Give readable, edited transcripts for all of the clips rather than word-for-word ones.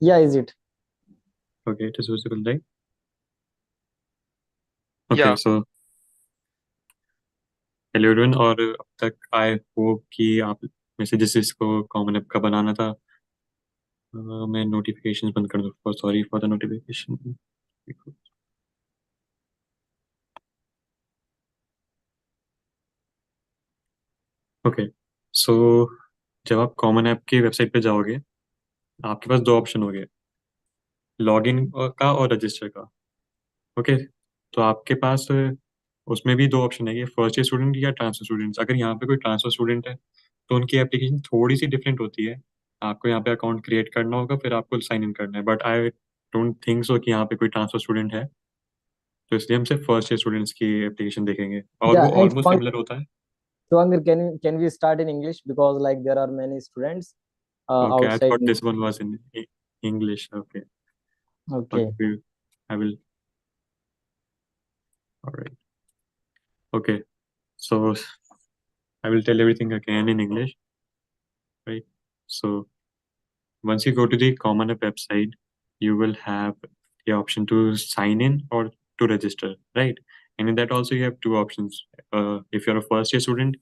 Yeah, is it? Okay, it is visible, right? Yeah. Okay, so hello everyone. और अब तक I hope कि आप में से जिस जिसको कॉमन ऐप का बनाना था, मैं नोटिफिकेशंस बंद कर दूँ। Sorry for the notification. Okay, so जब आप कॉमन ऐप की वेबसाइट पे जाओगे, आपके पास दो ऑप्शन होंगे, लॉगिन का और रजिस्टर का। ओके, तो आपके पास उसमें भी दो ऑप्शन है, ये फर्स्ट ईयर स्टूडेंट या ट्रांसफर स्टूडेंट्स। अगर यहाँ पे कोई ट्रांसफर स्टूडेंट है तो उनकी एप्लीकेशन थोड़ी सी डिफरेंट होती है। आपको यहाँ पे अकाउंट क्रिएट करना होगा, फिर आपको साइन इन करना है। But I don't think so कि यहाँ पे कोई ट्रांसफर स्टूडेंट है, तो इसलिए हम सिर्फ फर्स्ट ईयर स्टूडेंट्स की एप्लीकेशन देखेंगे, और Yeah, वो and ऑलमोस्ट सिमिलर होता है। Swangir, can we start in English because like there are many students okay, I outside. Thought this one was in English. Okay, Okay. Okay, I will. Alright, okay, so I will tell everything again in English, right? So once you go to the common app website, you will have the option to sign in or to register, right? And in that also you have two options. If you're a first year student,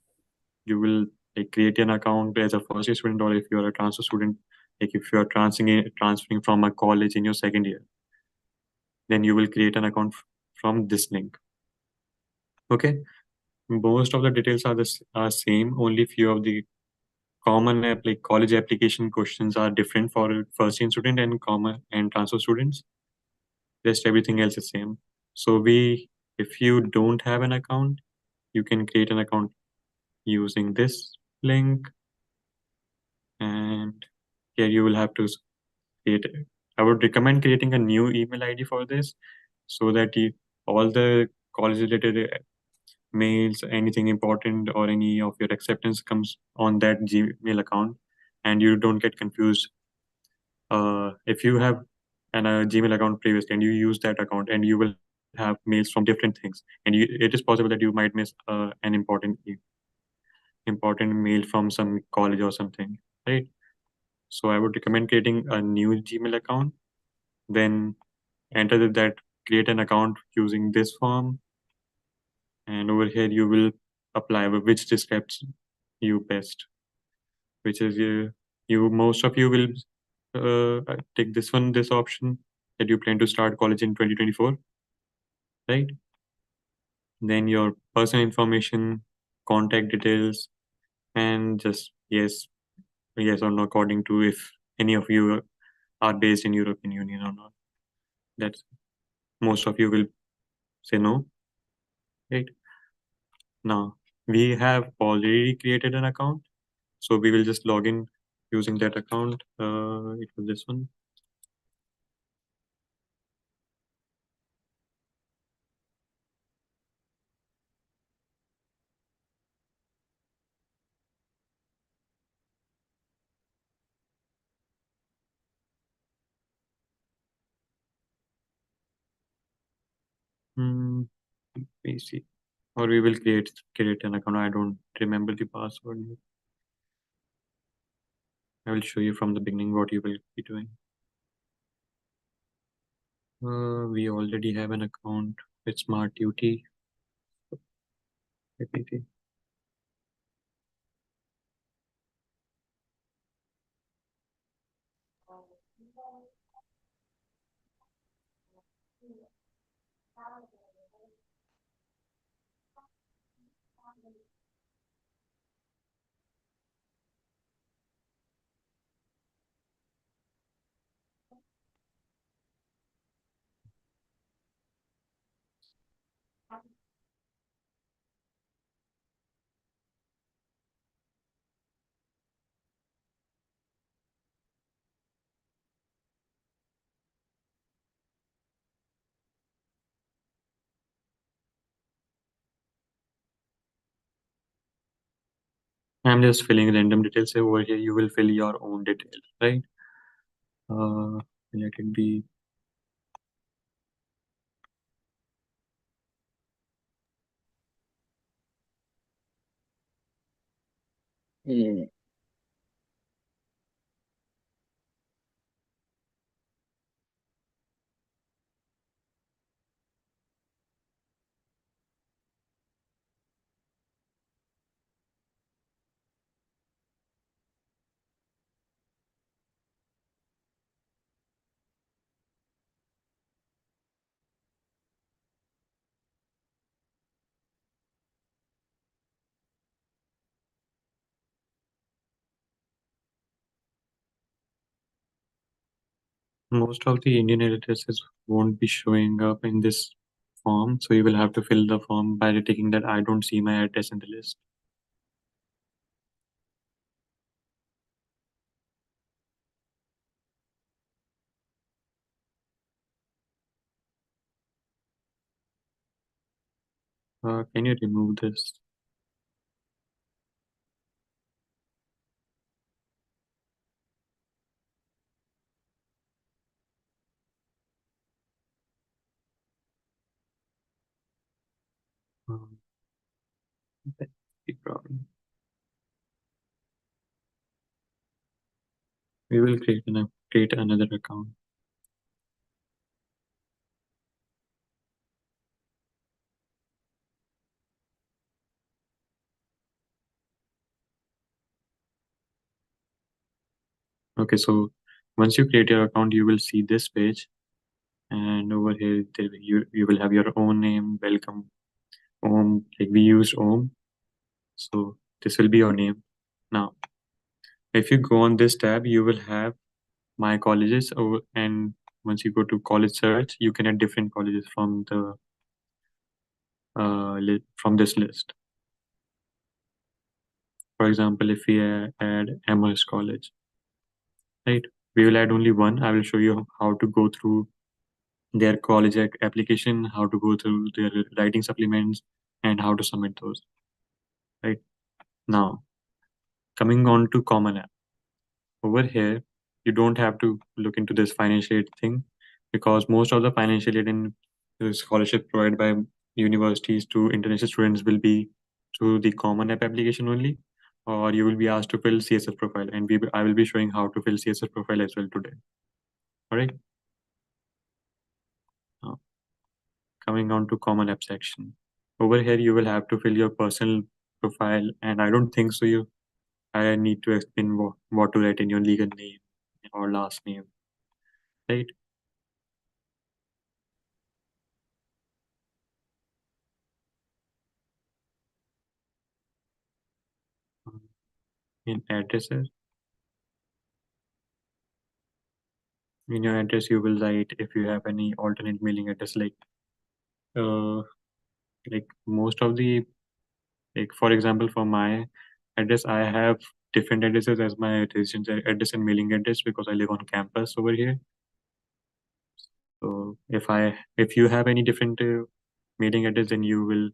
you will like create an account as a first year student, or if you're a transfer student, like if you're transferring from a college in your second year, then you will create an account from this link. Okay, most of the details are are same. Only few of the common app like college application questions are different for first year student and common and transfer students. Just everything else is same. So if you don't have an account, you can create an account using this link, and here you will have to create. I would recommend creating a new email ID for this, so that all the college related mails, anything important or any of your acceptance comes on that Gmail account, and you don't get confused. If you have Gmail account previously and you use that account, and you will have mails from different things, and it is possible that you might miss an important mail from some college or something, right? So I would recommend creating a new Gmail account, then enter that, create an account using this form, and over here you will apply which describes you best, which is you most of you will take this option, that you plan to start college in 2024, right? Then your personal information, contact details, and just yes or no according to if any of you are based in European Union or not. That's most of you will say no, right? Now we have already created an account, so we will just log in using that account. It was this one. Hmm, PC. Or we will create an account. I don't remember the password. I will show you from the beginning what you will be doing. We already have an account with Smart Duty. Let me see. I'm just filling random details over here. You will fill your own details, right? Let it be. Hmm. Most of the Indian addresses won't be showing up in this form, so you will have to fill the form by taking that I don't see my address in the list. Can you remove this? Um, that's the problem. We will create another account. Okay, so once you create your account, you will see this page, and over here you will have your own name. Welcome, Om. Like we used Om, so this will be your name. Now, if you go on this tab, you will have my colleges, and once you go to college search, you can add different colleges from the from this list. For example, if we add Amherst College, right? We will add only one. I will show you how to go through their college application, how to go through their writing supplements, and how to submit those. Right now, coming on to Common App. Over here, you don't have to look into this financial aid thing because most of the financial aid and the scholarship provided by universities to international students will be through the Common App application only, or you will be asked to fill CSS profile, and I will be showing how to fill CSS profile as well today. All right. Now, coming on to Common App section. Over here, you will have to fill your personal profile, and I don't think so. I need to explain what to write in your legal name or last name, right? In addresses, in your address, you will write if you have any alternate mailing address, uh, like most of the for example, for my address, I have different addresses as my residence address and mailing address because I live on campus over here. So if you have any different mailing address, then you will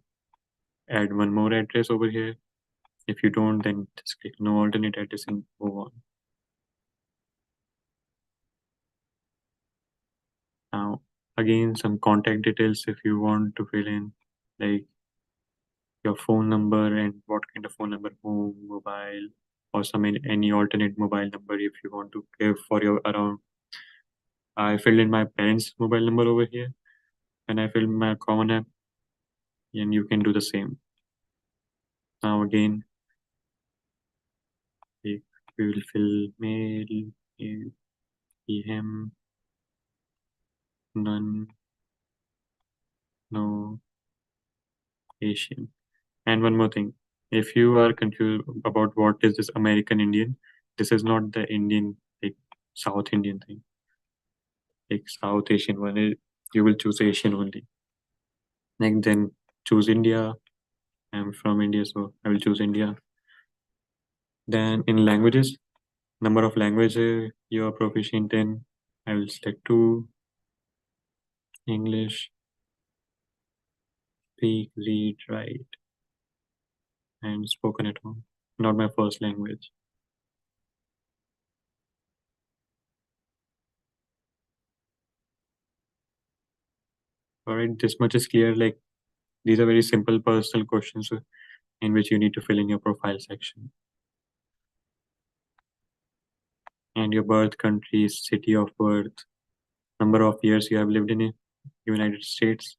add one more address over here. If you don't, then just click no alternate address and move on. Now, again, some contact details if you want to fill in, like your phone number and what kind of phone number, home, mobile, or any alternate mobile number if you want to give for your around. I filled in my parents' mobile number over here, and I filled my common app, and you can do the same. Now again, we we will fill mail, him, none, no, Asian. And one more thing, if you are confused about what is this American Indian, this is not the Indian like South Indian thing. Like South Asian one, you will choose Asian only. Like then choose India. I'm from India, so I will choose India. Then in languages, number of languages you are proficient in, I will select two. English, speak, read, write, and spoken at home. Not my first language. All right, this much is clear. Like these are very simple personal questions in which you need to fill in your profile section. And your birth country, city of birth, number of years you have lived in the United States,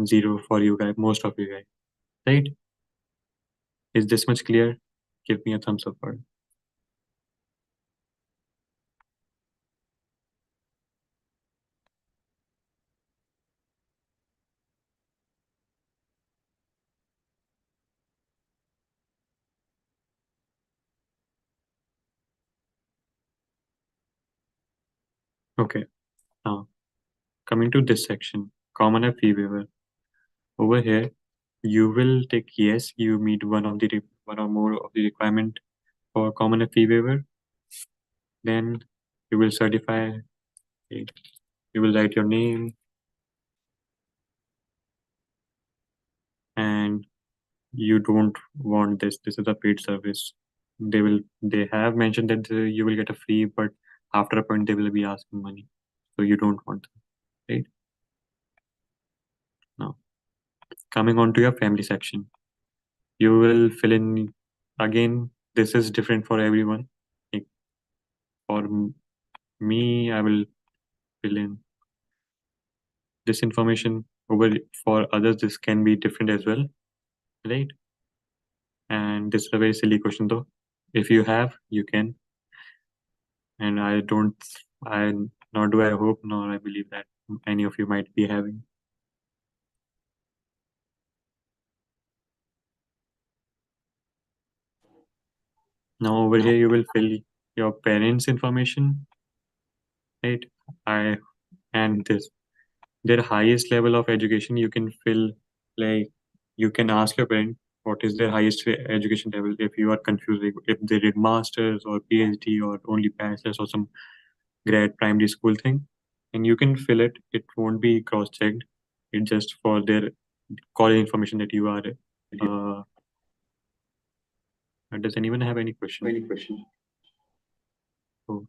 zero for you guys, most of you guys. Right? Is this much clear? Give me a thumbs up for it. Okay. Now, coming to this section, common app fee waiver. Over here, you will take yes, you meet one or more of the requirement for common app fee waiver. Then you will certify. You will write your name and you don't want this. This is a paid service. They have mentioned that you will get a free, but after a point they will be asking money. So you don't want that, right? Now, coming on to your family section, you will fill in again. This is different for everyone. Like for me, I will fill in this information. Over for others, this can be different as well, right? And this is a very silly question though. If you have, you can. And I don't, I nor do I hope, nor I believe that any of you might be having. Now over here, you will fill your parents' information, right? I and this their highest level of education you can fill, like you can ask your parent what is their highest education level if you are confused, like, if they did masters or PhD or only bachelor's or some grad primary school thing, and you can fill it. It won't be cross checked. It's just for their college information that you are. Uh, does anyone have any question? Oh,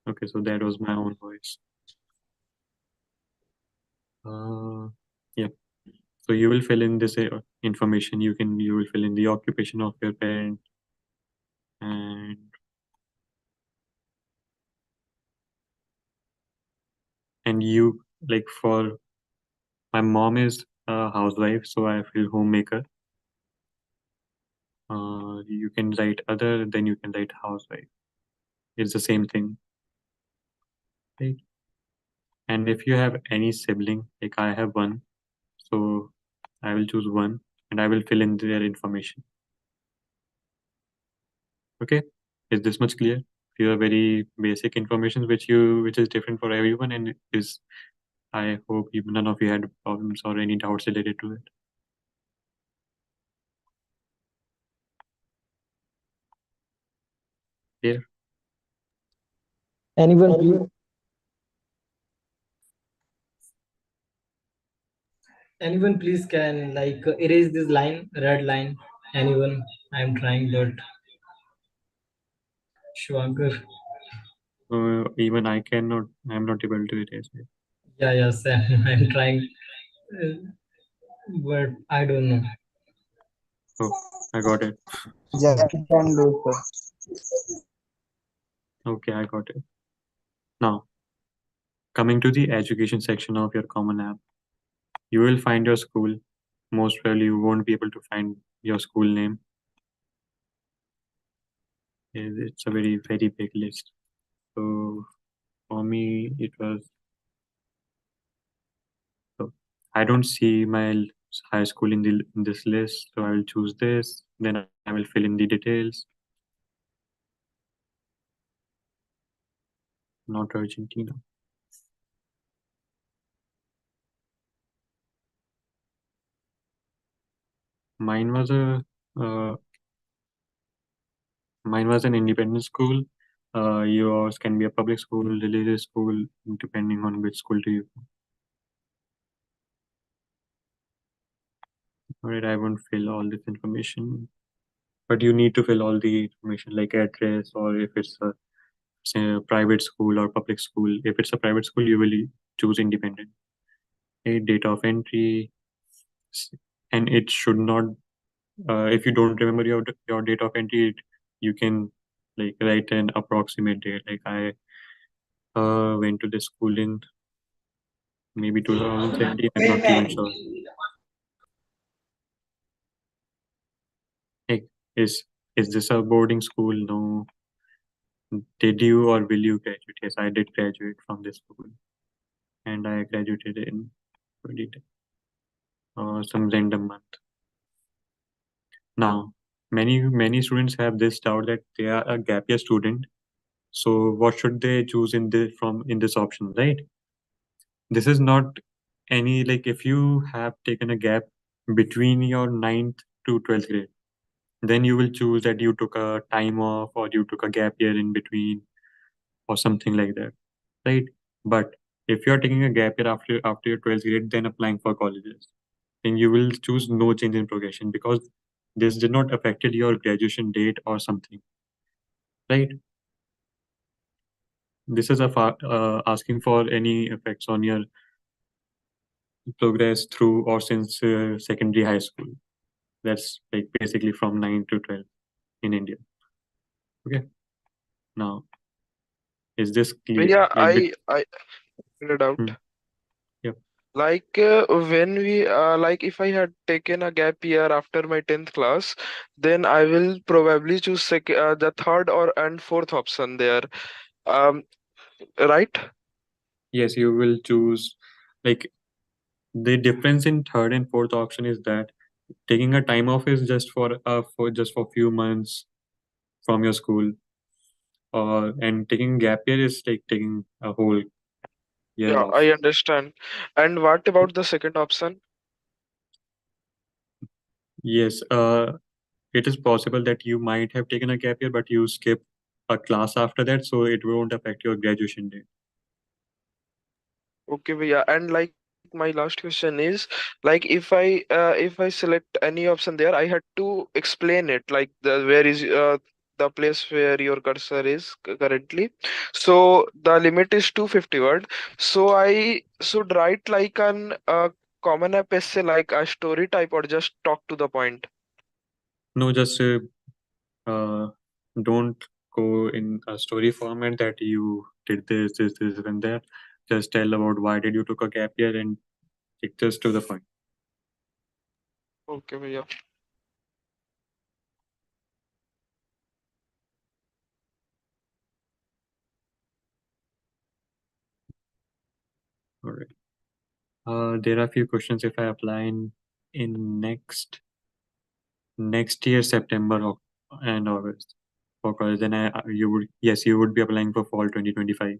okay, so that was my own voice. Uh, yeah. So you will fill in this information. You will fill in the occupation of your parent, and you, like, for my mom is a housewife, so I feel homemaker. You can write other, then you can write housewife. It's the same thing, right? And if you have any sibling, like I have one, so I will choose one, and I will fill in their information. Okay, is this much clear? These are very basic information which is different for everyone, and is I hope none of you had problems or any doubts related to it. Yeah. Anyone, please? Anyone, please can like erase this line, red line. Anyone? I'm trying, but Shwankar. Even I cannot. I'm not able to erase it. Yeah, yeah, Sam. I'm trying, uh, but I don't know. Oh, I got it. Yeah, you can do so. Okay, I got it. Now, coming to the education section of your common app, you will find your school. Most probably, you won't be able to find your school name. It's a very, very big list. So for me, it was. So I don't see my high school in this list, so I will choose this. Then I will fill in the details. Not Argentina. Mine was a uh, Mine was an independent school. Yours can be a public school, religious school, depending on which school do you go. Alright, I won't fill all this information, but you need to fill all the information like address, or if it's a, say, a private school or public school. If it's a private school, you will choose independent. A date of entry, s- and it should not. If you don't remember your date of entry, you can like write an approximate date. Like I went to the school in maybe 2017. I'm not even sure. Like, is this a boarding school? No. Did you or will you graduate? Yes, I did graduate from this school, and I graduated in 2010, some random month. Now, Many students have this doubt that they are a gap year student. So what should they choose in this option, right? This is not any, like, if you have taken a gap between your ninth to 12th grade, then you will choose that you took a time off or you took a gap year in between or something like that, right? But if you are taking a gap year after your 12th grade, then applying for colleges, then you will choose no change in progression because this did not affected your graduation date or something, right? This is asking for any effects on your progress through or since secondary high school. That's like basically from 9 to 12 in India. Okay. Now, is this clear? Yeah, Like, I figured it out. hmm, yeah. Like when we like if I had taken a gap year after my 10th class, then I will probably choose the third or and fourth option there. Um, right? Yes, you will choose, like, the difference in third and fourth option is that taking a time off is just for few months from your school, or and taking gap year is like taking a whole year Yeah, off. I understand. And what about the second option? Yes, it is possible that you might have taken a gap year, but you skip a class after that, so it won't affect your graduation date. Okay, yeah, and like my last question is, like if I select any option there, I had to explain it, like the where is the place where your cursor is currently. So the limit is 250 word. So I should write like an common app essay, like a story type, or just talk to the point. No, just uh, don't go in a story format that you did this, and that. Just tell about why did you took a gap year and stick just to the point. Okay, yeah. All right. There are a few questions if I apply in next year September and August for college. Then you would, yes, you would be applying for fall 2025.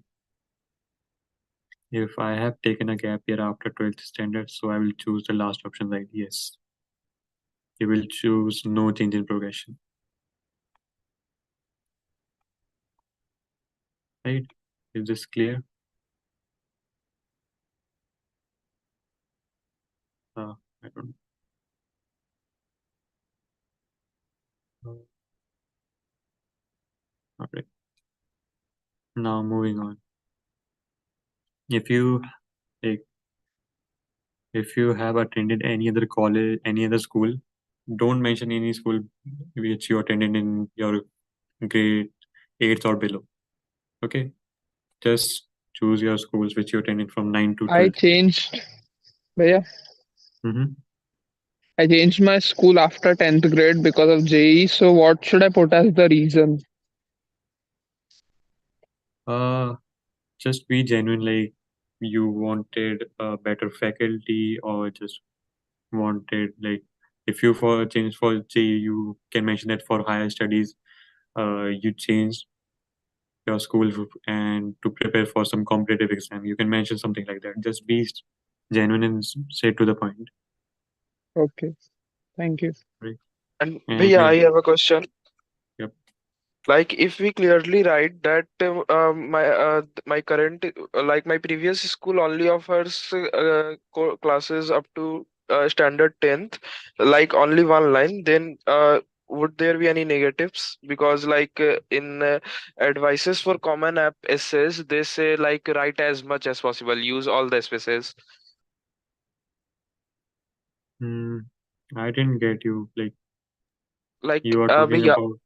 If I have taken a gap year after 12th standard, so I will choose the last option, right? Yes, you will choose no change in progression, right? Is this clear? I don't know. All right. Now moving on. If you like, if you have attended any other college, any other school, don't mention any school which you attended in your grade 8th or below. Okay, just choose your schools which you attended from 9 to I 12th. changed, yeah, Mm-hmm. I changed my school after 10th grade because of JE. So what should I put as the reason? Uh, just be genuine, like you wanted a better faculty or just wanted, like, if you for change for J, you can mention that for higher studies, you changed your school and to prepare for some competitive exam. You can mention something like that. Just be genuine and say to the point, Okay, thank you. right? And And Bhaiya, I have a question. yep. Like if we clearly write that my current like my previous school only offers classes up to standard 10th, like only one line, then would there be any negatives? Because like in advices for common app essays, they say like write as much as possible, use all the spaces. Hmm, I didn't get you. Like, Like you are talking भैया, about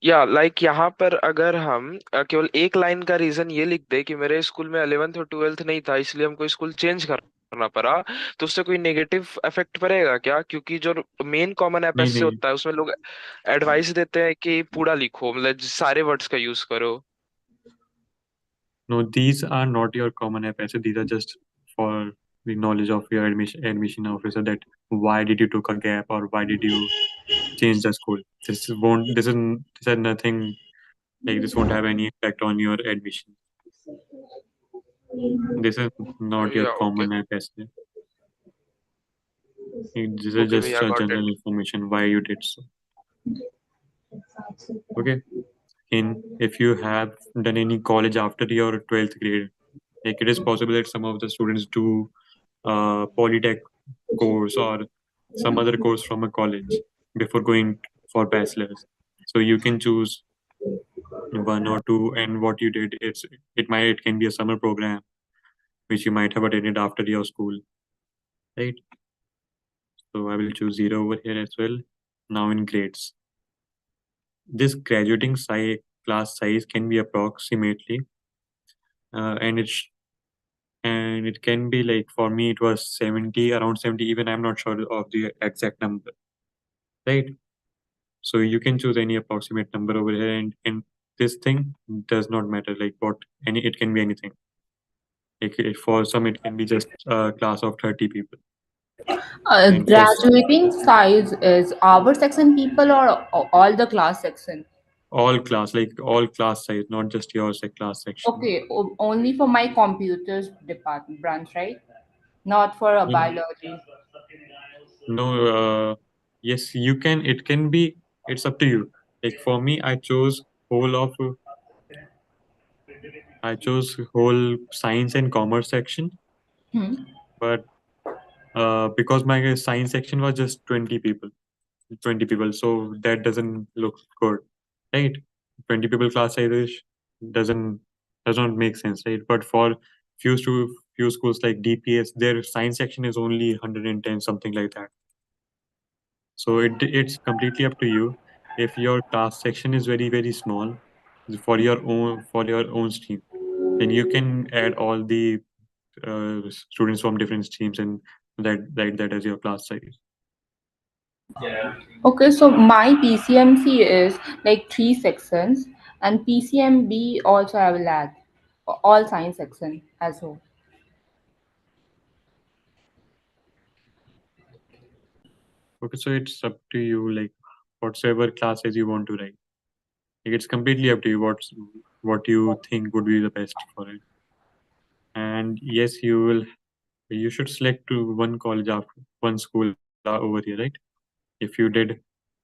या like यहाँ पर अगर हम केवल एक line का reason ये लिख दे कि मेरे स्कूल में 11th और 12th नहीं था इसलिए हमको स्कूल चेंज करना पड़ा, तो उससे कोई नेगेटिव इफेक्ट पड़ेगा क्या? क्योंकि जो मेन कॉमन ऐप नहीं ऐसे नहीं. होता है उसमें लोग एडवाइस देते हैं कि पूरा लिखो, मतलब सारे वर्ड्स का यूज करो. No, these are not your common app assets. These are just for the knowledge of your admission officer that why did you took a gap or why did you change the school. This has nothing, like this won't have any effect on your admission. This is not your Yeah, okay. common app essay. This is Okay, just Mia a got it. general information why you did so. Okay. In if you have done any college after your 12th grade, like it is possible that some of the students do polytech course or some other course from a college before going for bachelor's. So you can choose one or two, and what you did, it can be a summer program which you might have attended after your school, right? So I will choose zero over here as well. Now in grades, this graduating class size can be approximately, and it can be like for me it was 70, around 70. Even I'm not sure of the exact number, right? So you can choose any approximate number over here, and this thing does not matter. Like what any, it can be anything. Like for some, it can be just a class of 30 people, and for Graduating size is our section people or all the class section? all class, like all class size, not just your class section. Okay, only for my computers department branch, right? Not for a In biology. no, yes, you can. It can be. It's up to you. Like for me, I chose whole science and commerce section, Hmm. but because my science section was just 20 people, so that doesn't look good, right? 20 people class size doesn't does not make sense, right? But for few schools like DPS, their science section is only 110, something like that. So it's completely up to you. If your class section is very small for your own stream, then you can add all the students from different streams and that as your class size. Okay, so my PCMC is like three sections, and PCMB also I will add all science section as well. Okay, so it's up to you, like whatsoever classes you want to write. Like, it's completely up to you what you think would be the best for it. And yes, you should select to one college after one school over here, right? If you did,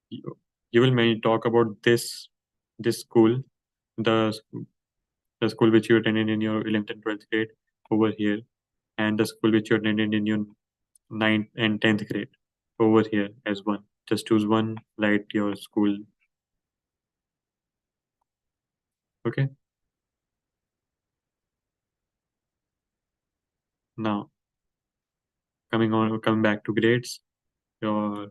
you, you will mainly talk about this school, the the school which you attended in your 11th and 12th grade over here, and the school which you attended in your ninth and 10th grade over here as one. Just choose one, write your school. Okay. Now coming back to grades, your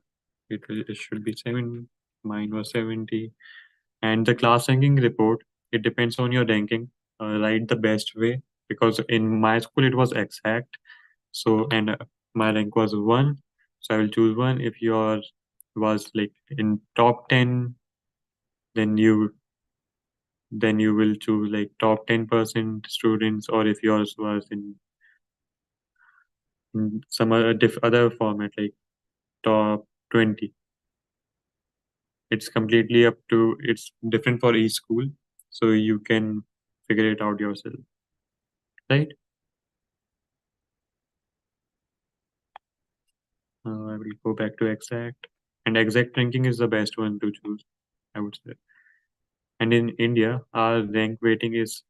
it should be 7. Mine was 70. And the class ranking report, it depends on your ranking. Write the best way, because in my school it was exact. So and my rank was 1. So I will choose 1. If yours was like in top 10, then you will choose like top 10% students, or if yours was in some other format like top 20. It's different for each school, so you can figure it out yourself, right? I will go back to exact, and exact ranking is the best one to choose, I would say. And in India, our rank weighting is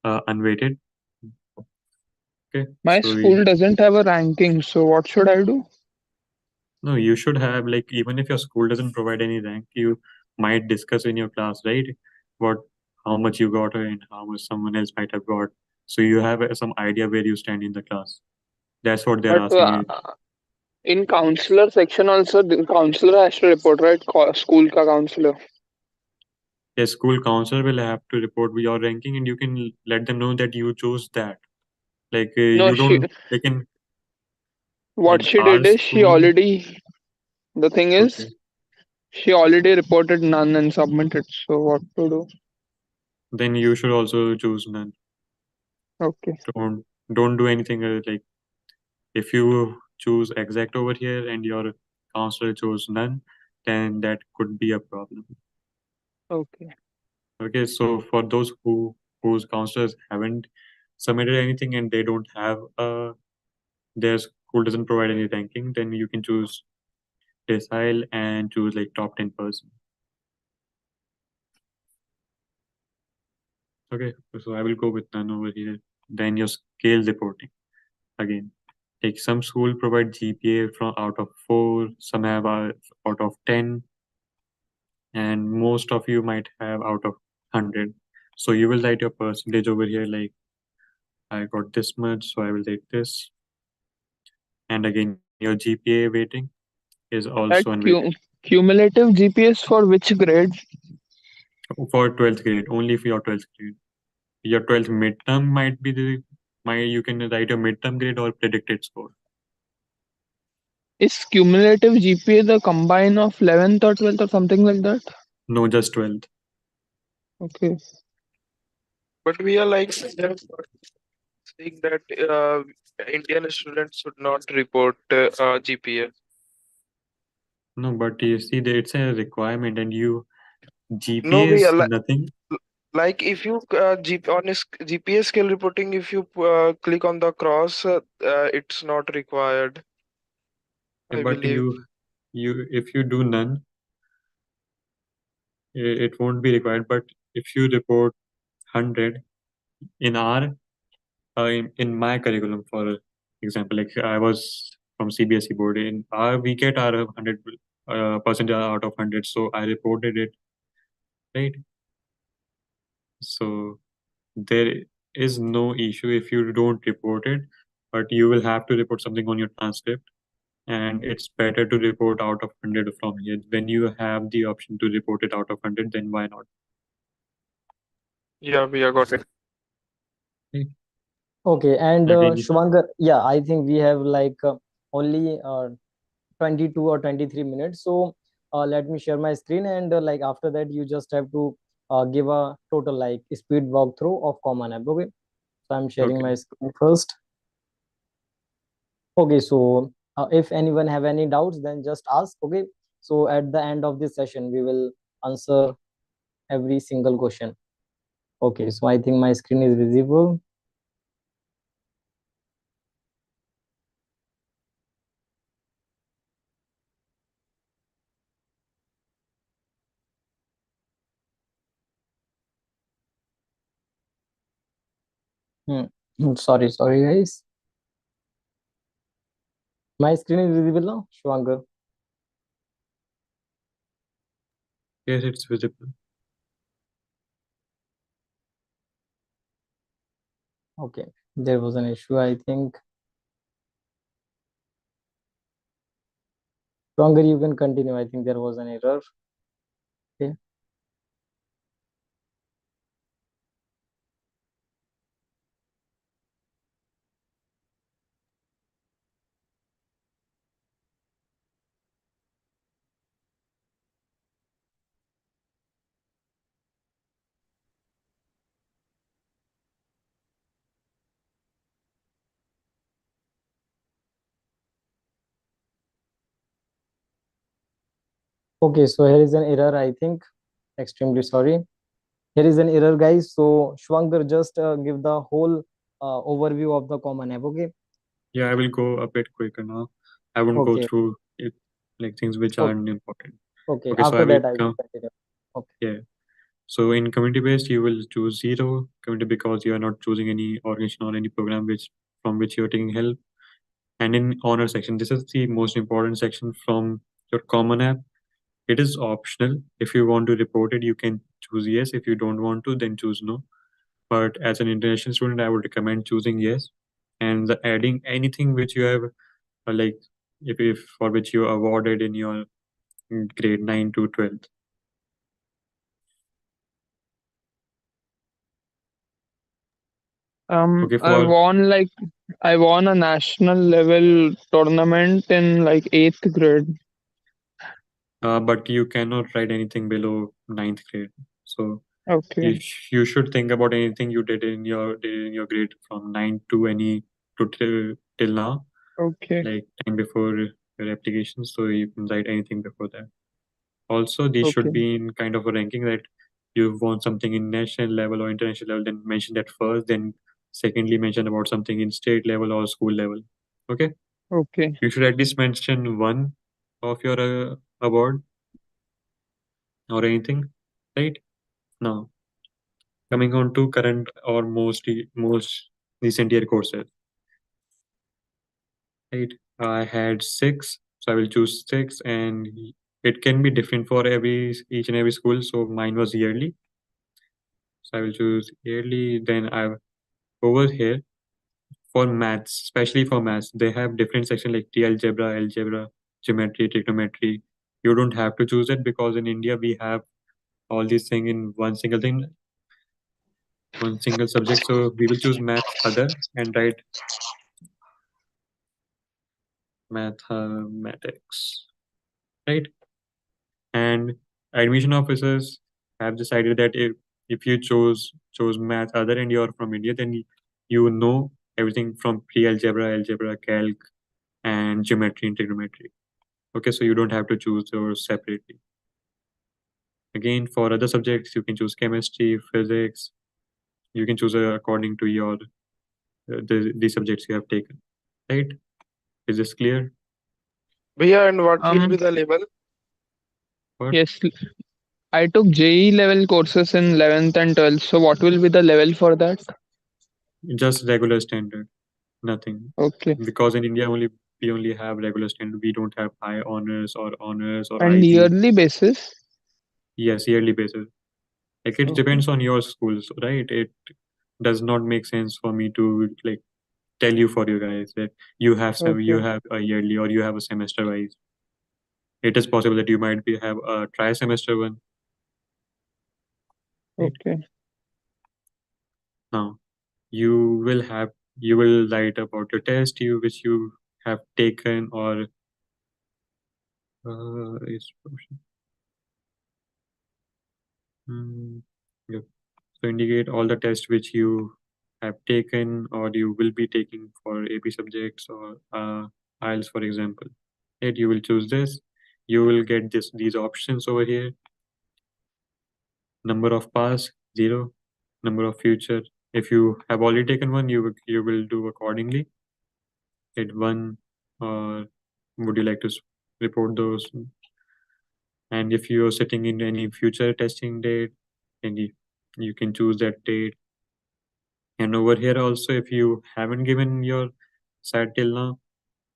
unweighted. Okay, My school doesn't have a ranking, so what should I do? no, you should have, like, even if your school doesn't provide any rank, you might discuss in your class, right? What How much you got and how much someone else might have got, so you have some idea where you stand in the class. That's what they're But asking you. in counselor section also, the counselor has to report, right? School ka counselor. A school counselor will have to report your ranking, and you can let them know that you chose that. Like No, you don't, they can what in she our did is school. the thing is, Okay, she already reported none and submitted. So what to do? then you should also choose none. Okay. Don't do anything like if you choose exact over here and your counselor chose none, then that could be a problem. Okay. Okay, so for those whose counselors haven't submitted anything and they don't have their school doesn't provide any ranking, then you can choose decile and choose like top 10%. Okay, so I will go with none over here. Then your scale reporting again. Like some school provide GPA from out of 4, some have out of 10, and most of you might have out of 100. So you will write your percentage over here like I got this much, so I will take this. And again, your GPA weighting is also That unweighted cumulative GPS for which grade? for 12th grade, only for your 12th grade. Your 12th midterm might be you can write your midterm grade or predicted score. Is cumulative GPA the combine of 11th or 12th or something like that? No, just 12th. Okay. But we are like saying that Indian students should not report GPA. No, but you see that it's a requirement and you No, GPA we are is nothing. like if you on GPA skill reporting, if you click on the cross, it's not required, I But believe. you if you do none, it won't be required. But if you report 100 in our in my curriculum, for example, like I was from CBSE board, in our we get our 100 percent out of 100, so I reported it, right? So there is no issue if you don't report it, but you will have to report something on your transcript, and it's better to report out of 100 from here. When you have the option to report it out of 100, then why not? Yeah, we are got it. Right? Okay, and Again, Shubhankar, yeah, I think we have like only 22 or 23 minutes. So let me share my screen, and like after that, you just have to give a total like speed walkthrough of Common App. Okay, so I'm sharing okay. my screen first. Okay, so if anyone have any doubts, then just ask. Okay, so at the end of this session, we will answer every single question. Okay, so I think my screen is visible. Sorry, guys. My screen is visible now, Shwankar. Yes, it's visible. Okay, there was an issue, I think. Shwankar, you can continue. I think there was an error. Okay. Okay, so here is an error, I think. Extremely sorry. Here is an error, guys. So Shwankar, just give the whole overview of the Common App. Okay. Yeah, I will go a bit quicker now. I won't go Okay. through it like things which Okay. aren't important. Okay. Okay, so I After will that, I will come. continue. Okay. Yeah. So in community based, you will choose zero community because you are not choosing any organization or any program from which you are taking help. And in honor section, this is the most important section from your common app. It is optional. If you want to report it, you can choose yes. If you don't want to, then choose no. But as an international student, I would recommend choosing yes, and adding anything which you have like if for which you are awarded in your grade 9 to 12th. Okay, for I won a national level tournament in like 8th grade. but you cannot write anything below ninth grade. So Okay. you should think about anything you did in your grade from 9 to any to till now, Okay. like time before your application. So you can write anything before that. Also, these should Okay. be in kind of a ranking that you want something in national level or international level, then mention that first, then secondly mention about something in state level or school level. Okay, Okay. you should at least mention one of your award or anything, right? Now, coming on to current or most recent year courses, right? I had six, so I will choose six, and it can be different for each and every school. So mine was yearly, so I will choose yearly. Then I over here for maths, especially for maths, they have different section like T algebra, geometry, trigonometry. You don't have to choose it because in India we have all these thing in one single thing, one single subject. So we will choose maths other and write mathematics, right? And admission officers have decided that if you chose math other and you're from India, then you know everything from pre-algebra, algebra, calc, and geometry and trigonometry. Okay, so you don't have to choose those separately. Again, for other subjects, you can choose chemistry, physics. You can choose according to your the subjects you have taken. Right? Is this clear? Bhaiya, and what will be Um. the label? What? Yes. I took JE level courses in 11th and 12th. So what will be the level for that? Just regular standard, nothing. Okay. Because in India only we only have regular standard. We don't have high honors or And IB. yearly basis? Yes, yearly basis. Like it Okay. depends on your schools, right? It does not make sense for me to like tell you for you guys that you Okay. have a yearly or you have a semester wise. It is possible that you might have a tri semester one, right? Okay. Now you will write about your test you which you have taken or is hmm, yep. So indicate all the tests which you have taken or you will be taking for AP subjects or IELTS, for example. Right, you will choose this. You will get these options over here. Number of pass, 0. Number of future. If you have already taken one, you will do accordingly. Hit 1 or would you like to report those? And if you are sitting in any future testing date, then you can choose that date. And over here also, if you haven't given your SAT till now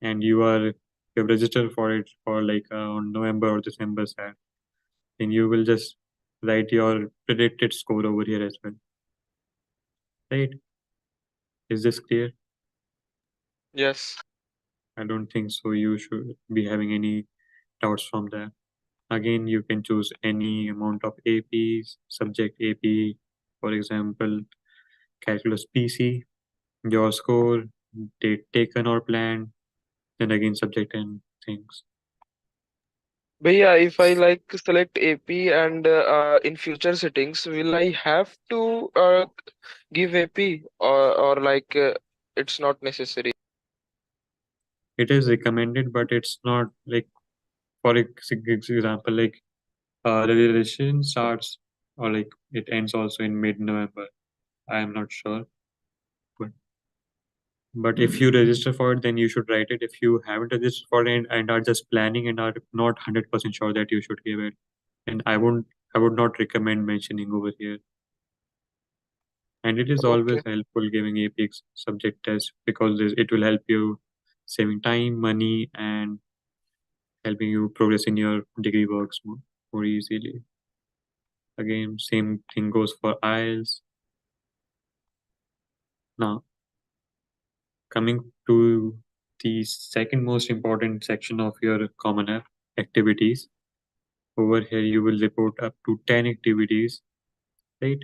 and you've registered for it for like on November or December SAT, then you will just write your predicted score over here as well. Right? Is this clear? Yes. I don't think so. You should be having any doubts from that. Again, you can choose any amount of APs, subject AP, for example, calculus PC, your score, date taken or planned, then again subject and things. Bhaiya, if I like select AP and in future settings, will I have to give AP or like it's not necessary? It is recommended, but it's not like for example, like the registration starts or like it ends also in mid-November. I am not sure, but if you register for it, then you should write it. If you haven't registered for it and are just planning and are not 100% sure that you should give it, and I would not recommend mentioning over here. And it is Okay. always helpful giving APX subject test because it will help you saving time, money, and helping you progress in your degree works more easily. Again, same thing goes for IELTS. Now, coming to the second most important section of your Common App, activities. Over here, you will report up to 10 activities, right?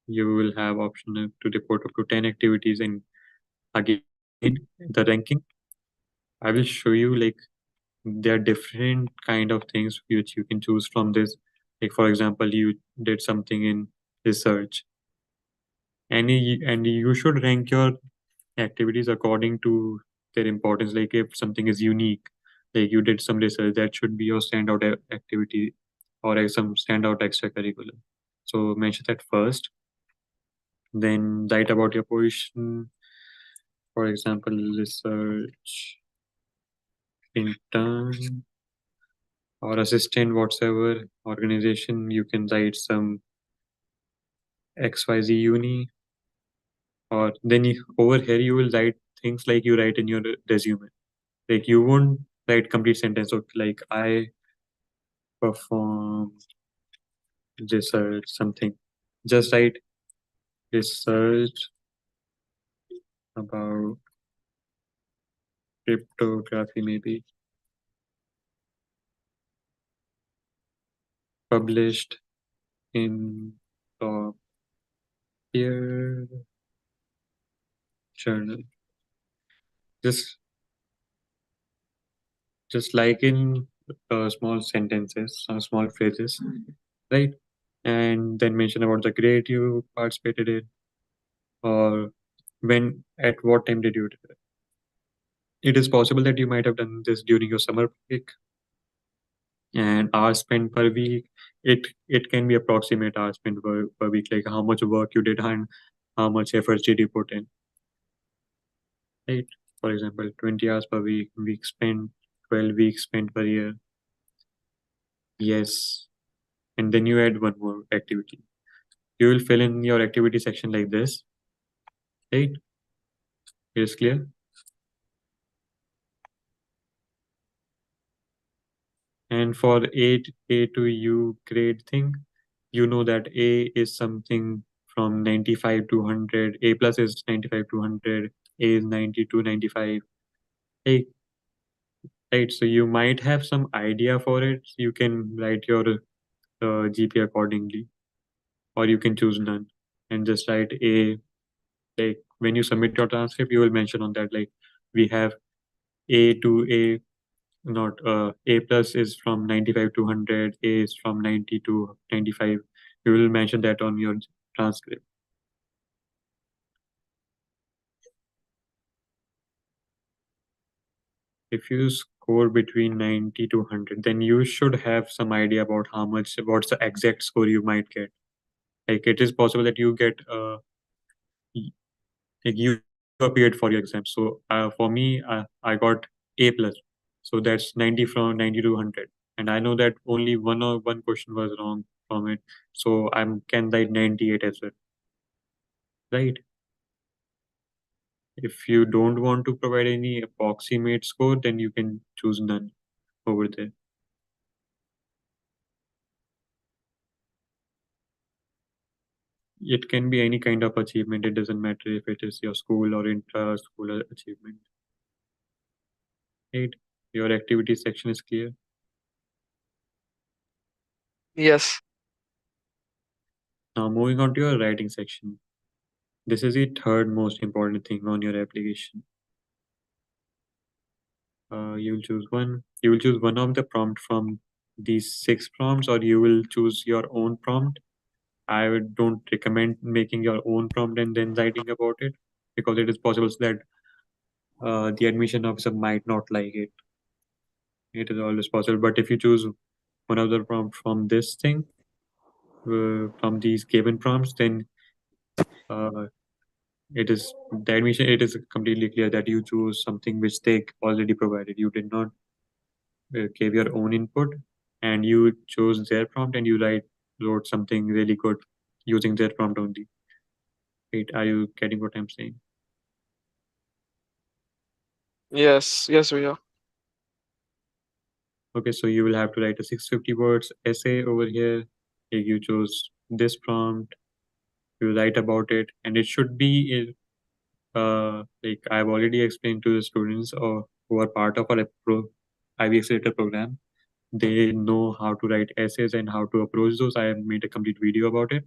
You will have option to report up to 10 activities. And again, the ranking, I will show you like there are different kind of things which you can choose from this. Like for example, you did something in research, and you should rank your activities according to their importance. Like if something is unique, like you did some research, that should be your standout activity. or some standout extracurricular. So mention that first, then write about your position. For example, research intern or assistant, whatever organization. You can write some XYZ uni, or then over here you will write things like you write in your resume. Like you won't write complete sentence of like I perform research something. Just write research about cryptography, maybe published in top tier journal. Just just like in small sentences, small phrases, right? And then mention about the grade you participated in, or when, at what time did you do it. It is possible that you might have done this during your summer break. And hours spent per week, it can be approximate hours spent per week, like how much work you did and how much effort did you put in, right? For example, 20 hours per week spent, 12 weeks spent per year. Yes. And then you add one more activity. You will fill in your activity section like this, right? It is clear. And for A to U grade thing, you know that A is something from 95 to 100, A plus is 95 to 100, A is 90 to 95. Hey, right, so you might have some idea for it. You can write your GPA accordingly, or you can choose none and just write A. Like when you submit your transcript, you will mention on that like we have A to A, not A plus is from 95 to 100, A is from 90 to 95. You will mention that on your transcript. If you score between 90 to 100, then you should have some idea about what's the exact score you might get. Like it is possible that you get like you appeared for your exam. So for me, I got A plus. So that's 90 from 90 to 100. And I know that only one question was wrong from it. So I can write 98 as well, right? If you don't want to provide any approximate score, then you can choose none over there. It can be any kind of achievement. It doesn't matter if it is your school or intra-school achievement. Right? Your activity section is clear. Yes. Now moving on to your writing section. This is the third most important thing on your application. You will choose one. You will choose one of the prompt from these 6 prompts, or you will choose your own prompt. Don't recommend making your own prompt and then writing about it, because it is possible that the admission officer might not like it. It is always possible. But if you choose one of the prompt from this thing, from these given prompts, then uh, it is the admission. It is completely clear that you choose something which they already provided. You did not gave your own input, and you chose their prompt and you wrote something really good using their prompt only. Right? Are you getting what I'm saying? Yes. Yes, we are. Okay, so you will have to write a 650 words essay over here. If you chose this prompt, you write about it, and it should be like I've already explained to the students or who are part of our IB Accelerator program. They know how to write essays and how to approach those. I have made a complete video about it.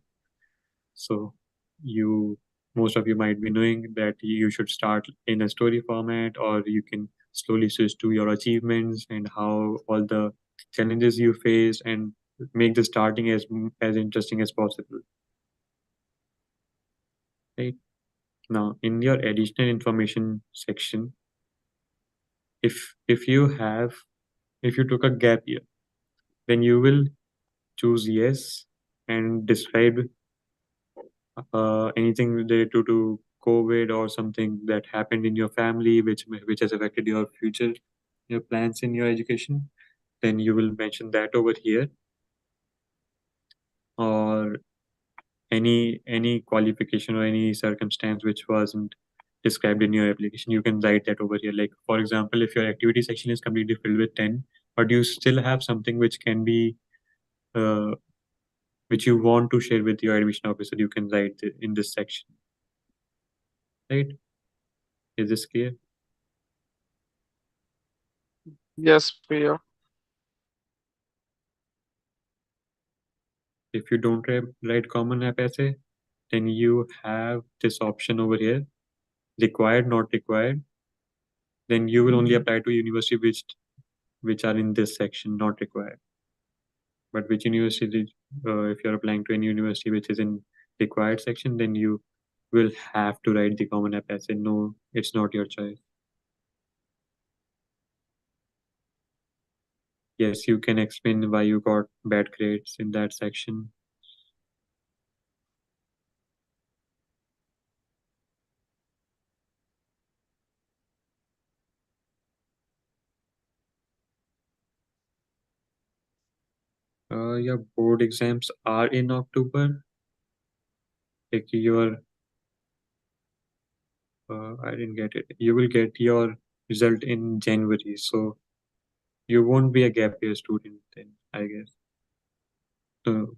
So you most of you might be knowing that you should start in a story format, or you can slowly switch to your achievements and how all the challenges you faced, and make the starting as interesting as possible. Right? Now in your additional information section, if you took a gap year, then you will choose yes and describe anything related to COVID or something that happened in your family which has affected your future, your plans in your education. Then you will mention that over here, or any qualification or any circumstance which wasn't described in your application. You can write that over here. Like for example, if your activity section is completely filled with 10, but you still have something which can be uh, which you want to share with your admission officer, you can write it in this section. Right? Is this clear? Yes, Priya. If you don't write common app essay, then you have this option over here, required, not required. Then you will only apply to university which are in this section, not required. But which university, if you're applying to any university which is in required section, then you will have to write the common app essay. No, it's not your choice. Yes, you can explain why you got bad grades in that section. Your board exams are in October. Like I didn't get it. You will get your result in January, so you won't be a gap year student then, I guess. So,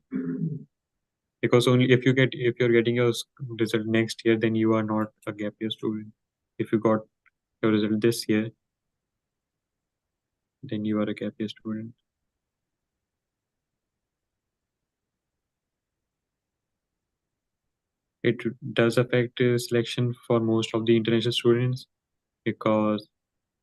because only if you're getting your result next year, then you are not a gap year student. If you got your result this year, then you are a gap year student. It does affect selection for most of the international students, because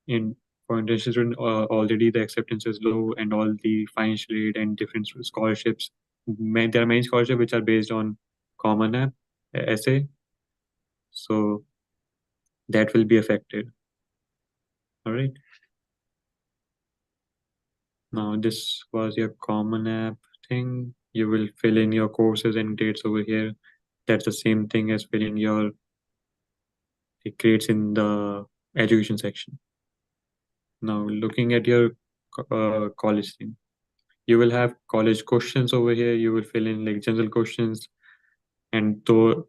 in for international students already the acceptance is low, and all the financial aid and different scholarships. There are many scholarships which are based on common app essay, so that will be affected. All right. Now this was your common app thing. You will fill in your courses and dates over here. That's the same thing as filling your grades in the education section. Now looking at your college thing, you will have college questions over here. You will fill in like general questions, and though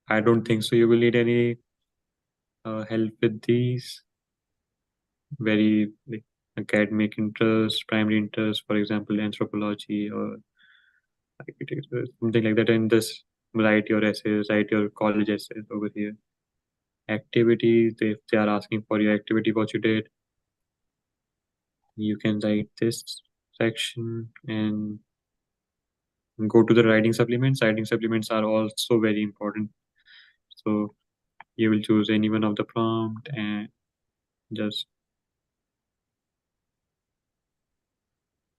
I don't think so you will need any help with these. Very like academic interest, primary interest, for example, anthropology or architecture, something like that. And just write your essays, write your college essays over here. Activities, if they are asking for your activity, what you did, you can write this section and go to the writing supplements. Writing supplements are also very important. So you will choose any one of the prompt and just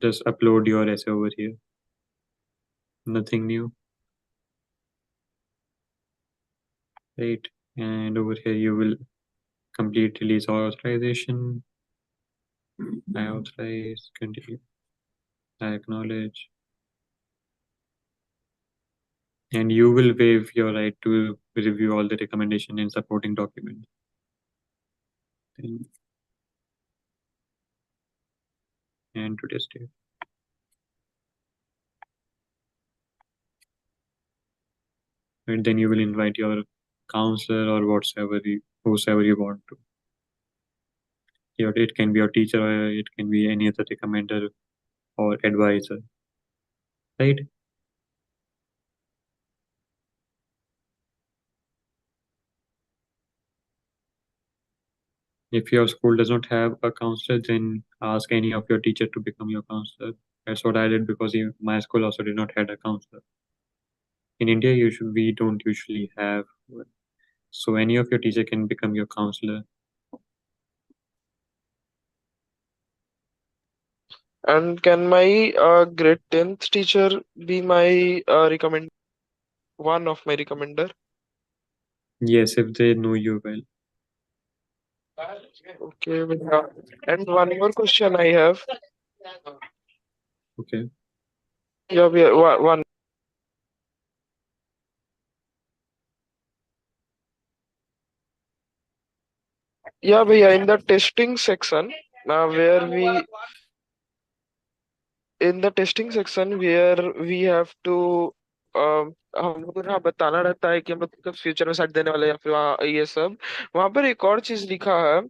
upload your essay over here. Nothing new, right? And over here you will complete release authorization. I authorize, continue, I acknowledge, and you will waive your right to review all the recommendation and supporting documents. And today's date. And then you will invite your counselor or whosoever you want to. It can be your teacher, or it can be any other recommender or advisor, right? If your school does not have a counselor, then ask any of your teacher to become your counselor. That's what I did, because my school also did not had a counselor. In India, we don't usually have one. So any of your teacher can become your counselor. And can my grade 10th teacher be my one of my recommender? Yes, if they know you well. Okay, and one more question I have. Okay. Yeah, भैया one. Yeah, भैया, in the testing section, where we in the testing section where we have to हम लोग को ना बताना रहता है कि हम लोग कब फ्यूचर में सेट देने वाले हैं या फिर वहाँ ये सब वहां पर एक और चीज लिखा है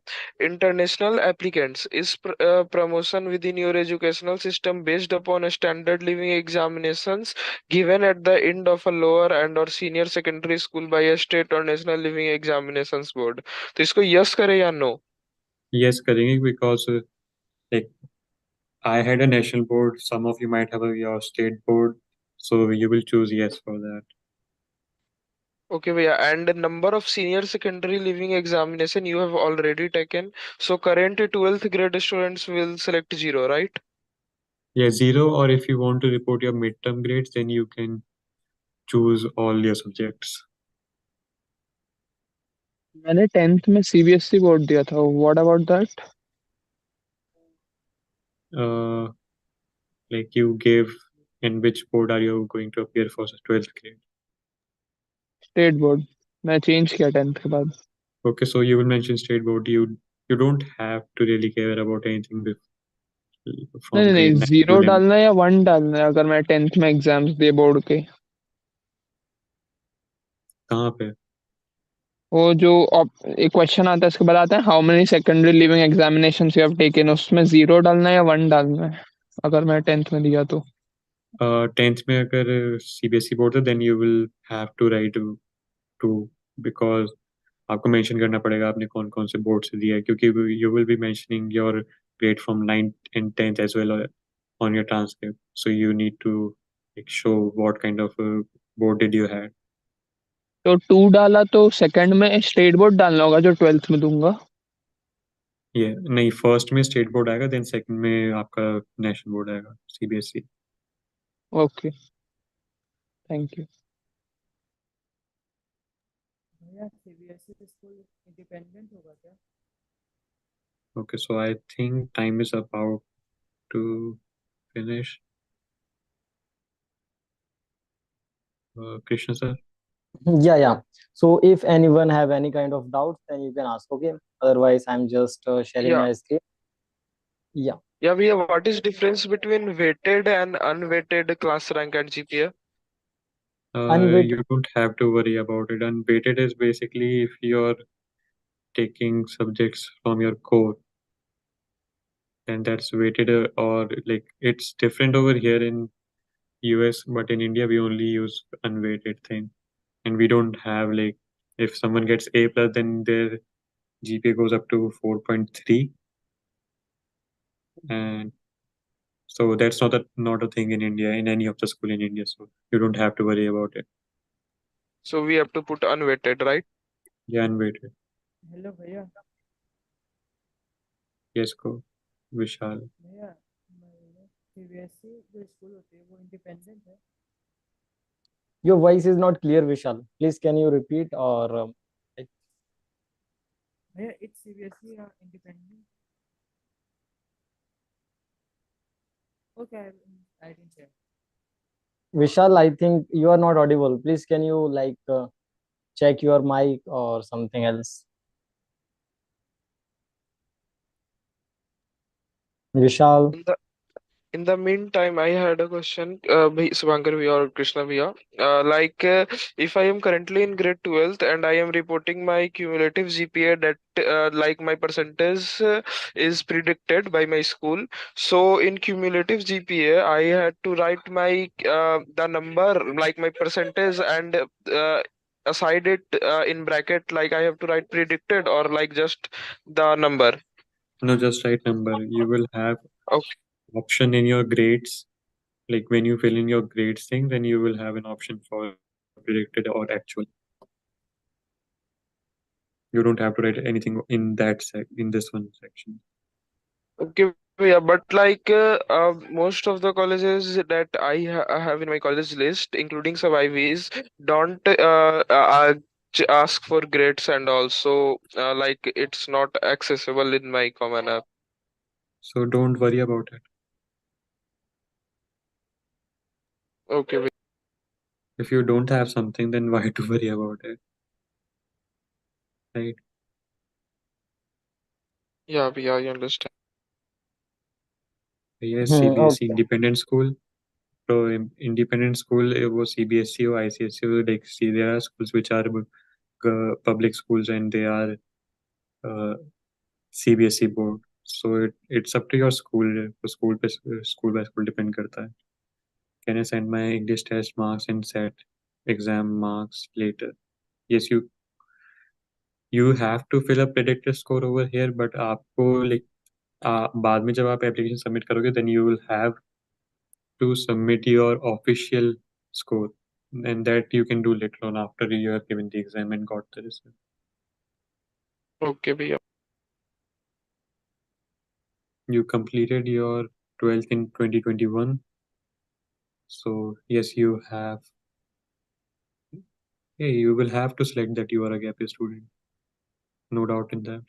international applicants is promotion within your educational system based upon standard leaving examinations given at the end of a lower and और senior secondary school by a state और नेशनल लिविंग एग्जामिनेशंस बोर्ड तो इसको yes करे या no Yes, करेंगे because like I had a national board. Some of you might have your state board, so you will choose yes for that. Okay, Vaya. And the number of senior secondary living examination you have already taken. So current 12th grade students will select zero, right? Yeah, zero, or if you want to report your midterm grades, then you can choose all your subjects. मैंने 10th में CBSE board दिया था. What about that? Like you gave, in which board are you going to appear for 12th grade? State board. मैं change किया 10th के बाद. Okay, so you will mention state board. You don't have to really care about anything नहीं from नहीं grade नहीं 9 to zero 11. डालना है या 1 डालना है अगर मैं 10th में एग्जाम्स दिए बोर्ड के. कहाँ पे? वो जो एक क्वेश्चन आता है उसके बाद आता है how many secondary living examinations you have taken उसमें 0 डालना है या 1 डालना है अगर मैं 10th में दिया तो. 10th में अगर CBSE बोर्ड है then you will have to write two because आपको मेंशन करना पड़ेगा आपने कौन कौन से बोर्ड से दिया है क्योंकि you will be mentioning your grade from 9th and 10th as well on your transcript, so you need to like show what kind of board did you have. तो 2 डाला तो सेकंड में स्टेट बोर्ड डालना होगा जो 12th में दूंगा. ये नहीं, फर्स्ट में स्टेट बोर्ड आएगा देन सेकंड में आपका नेशनल बोर्ड आएगा CBSE. Okay thank you. भैया सीबीएसई स्कूल इंडिपेंडेंट होगा क्या? Okay, so I think time is about to finish. Krishna sir. Yeah. So if anyone have any kind of doubts, then you can ask. Okay. Otherwise, I'm just sharing Yeah. my screen. Yeah. Yeah, Vaya. What is difference between weighted and unweighted class rank and GPA? Unweighted. You don't have to worry about it. Unweighted is basically if you're taking subjects from your core, then that's weighted, or like it's different over here in US, but in India we only use unweighted thing, and we don't have like if someone gets A plus, then their GPA goes up to 4.3, and so that's not a thing in India in any of the school in India. So you don't have to worry about it. So we have to put unweighted, right? Yeah, unweighted. Hello भैया. Yes, go Vishal. भैया CBSE जो school होती है वो independent है? Your voice is not clear, Vishal. Please, can you repeat or like, भैया it's CBSE independent. Okay, I didn't check. Vishal, I think you are not audible. Please, can you like check your mic or something else? Vishal. In the meantime, I had a question, Subhankar Bhaiya or Krishna Bhaiya. If I am currently in grade 12th and I am reporting my cumulative GPA that like my percentage is predicted by my school. So in cumulative GPA, I had to write my the number like my percentage and aside it in bracket like I have to write predicted or like just the number. No, just right number. You will have Okay. option in your grades. Like when you fill in your grades thing, then you will have an option for predicted or actual. You don't have to write anything in in this one section. Okay, yeah, but like most of the colleges that I have in my college list, including some IVs, don't ask for grades and also like it's not accessible in my common app. So don't worry about it. Okay, bhaiya. If you don't have something, then why to worry about it, right? Yeah, bhaiya, I understand. Yes, CBSE Okay. independent school. So independent school, वो CBSE or ICSE, like see, there are schools which are public schools and they are uh, CBSE board. So it's up to your school. School पे school by school depend करता है. Can I send my English test marks and set exam marks later? Yes, you have to fill a predicted score over here, but आपको like बाद में जब आप application submit करोगे, then you will have to submit your official score, and that you can do later on after you have given the exam and got the result. Okay, bhaiya. You completed your 12th in 2021, so yes, you will have to select that you are a gap year student, no doubt in that,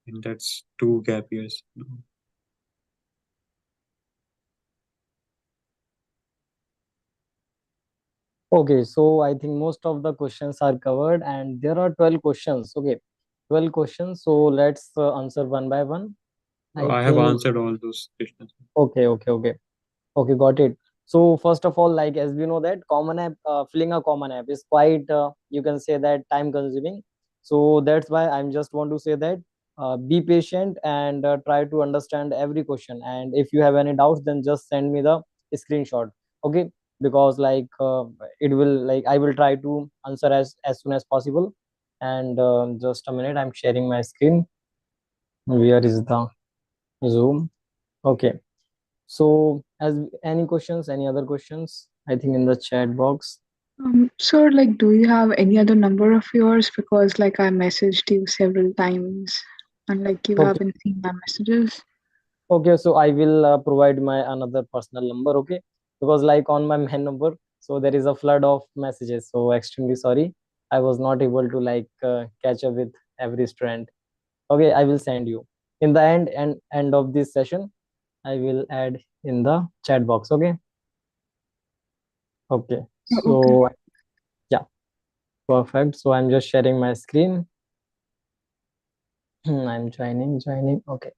and that's 2 gap years. Okay, so I think most of the questions are covered, and there are 12 questions. Okay, 12 questions. So let's answer one by one. I I have think. answered all those questions. Okay, okay, okay. Okay, got it. So first of all, like as we know that common app, filling a common app is quite, you can say that time consuming. So that's why I'm just want to say that be patient and try to understand every question. And if you have any doubts, then just send me the screenshot. Okay, because like it will like I will try to answer as soon as possible. And just a minute, I'm sharing my screen. Where is the Zoom? Okay. So, as any questions, any other questions? I think in the chat box. Sir, like, do you have any other number of yours? Because, like, I messaged you several times and, like, you Okay, haven't seen my messages. okay. So I will provide my another personal number. Okay, because like on my main number, so there is a flood of messages. So extremely sorry, I was not able to like catch up with every student. Okay, I will send you in the end of this session. I will add in the chat box. Okay. Okay. Okay. So yeah, perfect. So I'm just sharing my screen. I'm joining. Okay.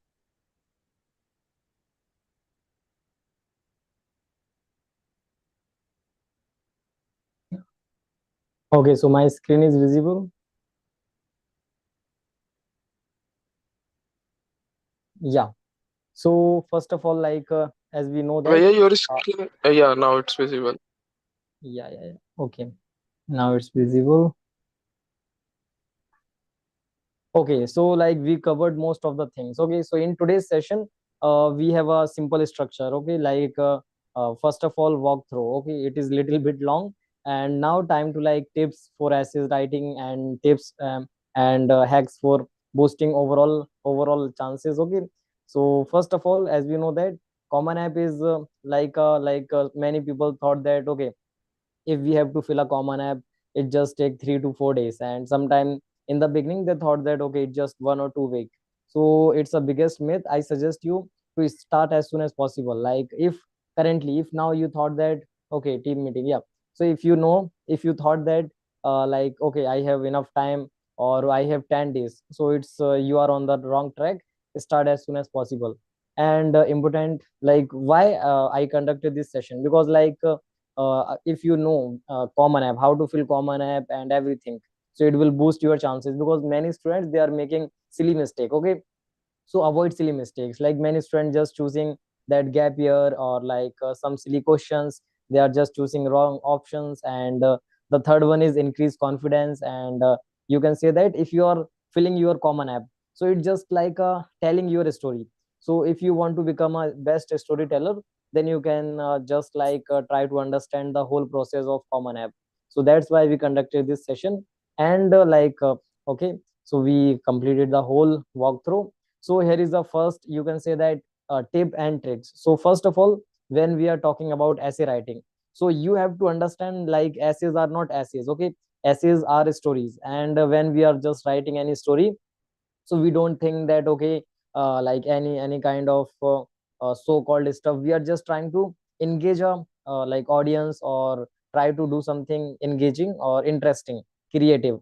Okay, so my screen is visible. Yeah. So first of all, like as we know that, Bhaiya, your uh, screen. Yeah, now it's visible. yeah. Okay, now it's visible. Okay, so like we covered most of the things. Okay, so in today's session, we have a simple structure. Okay, like first of all, walk through. Okay, it is little bit long, and now time to like tips for essays writing and tips and hacks for boosting overall chances. Okay, so first of all, as we know that Common App is many people thought that okay, if we have to fill a common app, it just take 3 to 4 days, and sometime in the beginning they thought that okay, it's just 1 or 2 week. So it's a biggest myth. I suggest you to start as soon as possible. Like if currently, if now you thought that okay, team meeting, yeah, so if you thought that like okay, I have enough time or I have 10 days, so it's you are on the wrong track. Start as soon as possible. And important, like why I conducted this session, because like if you know common app, how to fill common app and everything, so it will boost your chances, because many students they are making silly mistake. Okay, so avoid silly mistakes, like many students just choosing that gap year, or like some silly questions, they are just choosing wrong options. And the third one is increase confidence. And you can say that if you are filling your common app, so it's just like telling your story. So if you want to become a best storyteller, then you can just like try to understand the whole process of common app. So that's why we conducted this session. And okay, so we completed the whole walkthrough. So here is the first, you can say that tip and tricks. So first of all, when we are talking about essay writing, so you have to understand like essays are not essays. Okay, essays are stories. And when we are just writing any story, so we don't think that okay, like any kind of so-called stuff, we are just trying to engage a like audience, or try to do something engaging or interesting, creative.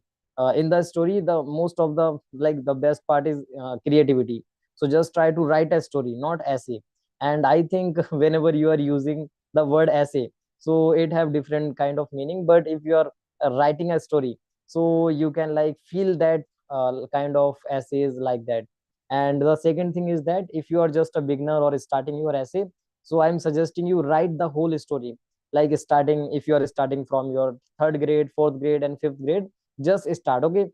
In the story, the most of the like the best part is creativity. So just try to write a story, not essay. And I think whenever you are using the word essay, so it have different kind of meaning. But if you are writing a story, so you can like feel that kind of essays like that. And the second thing is that if you are just a beginner or starting your essay, so I'm suggesting you write the whole story, like starting, if you are starting from your third grade, fourth grade, and fifth grade, just start. Okay,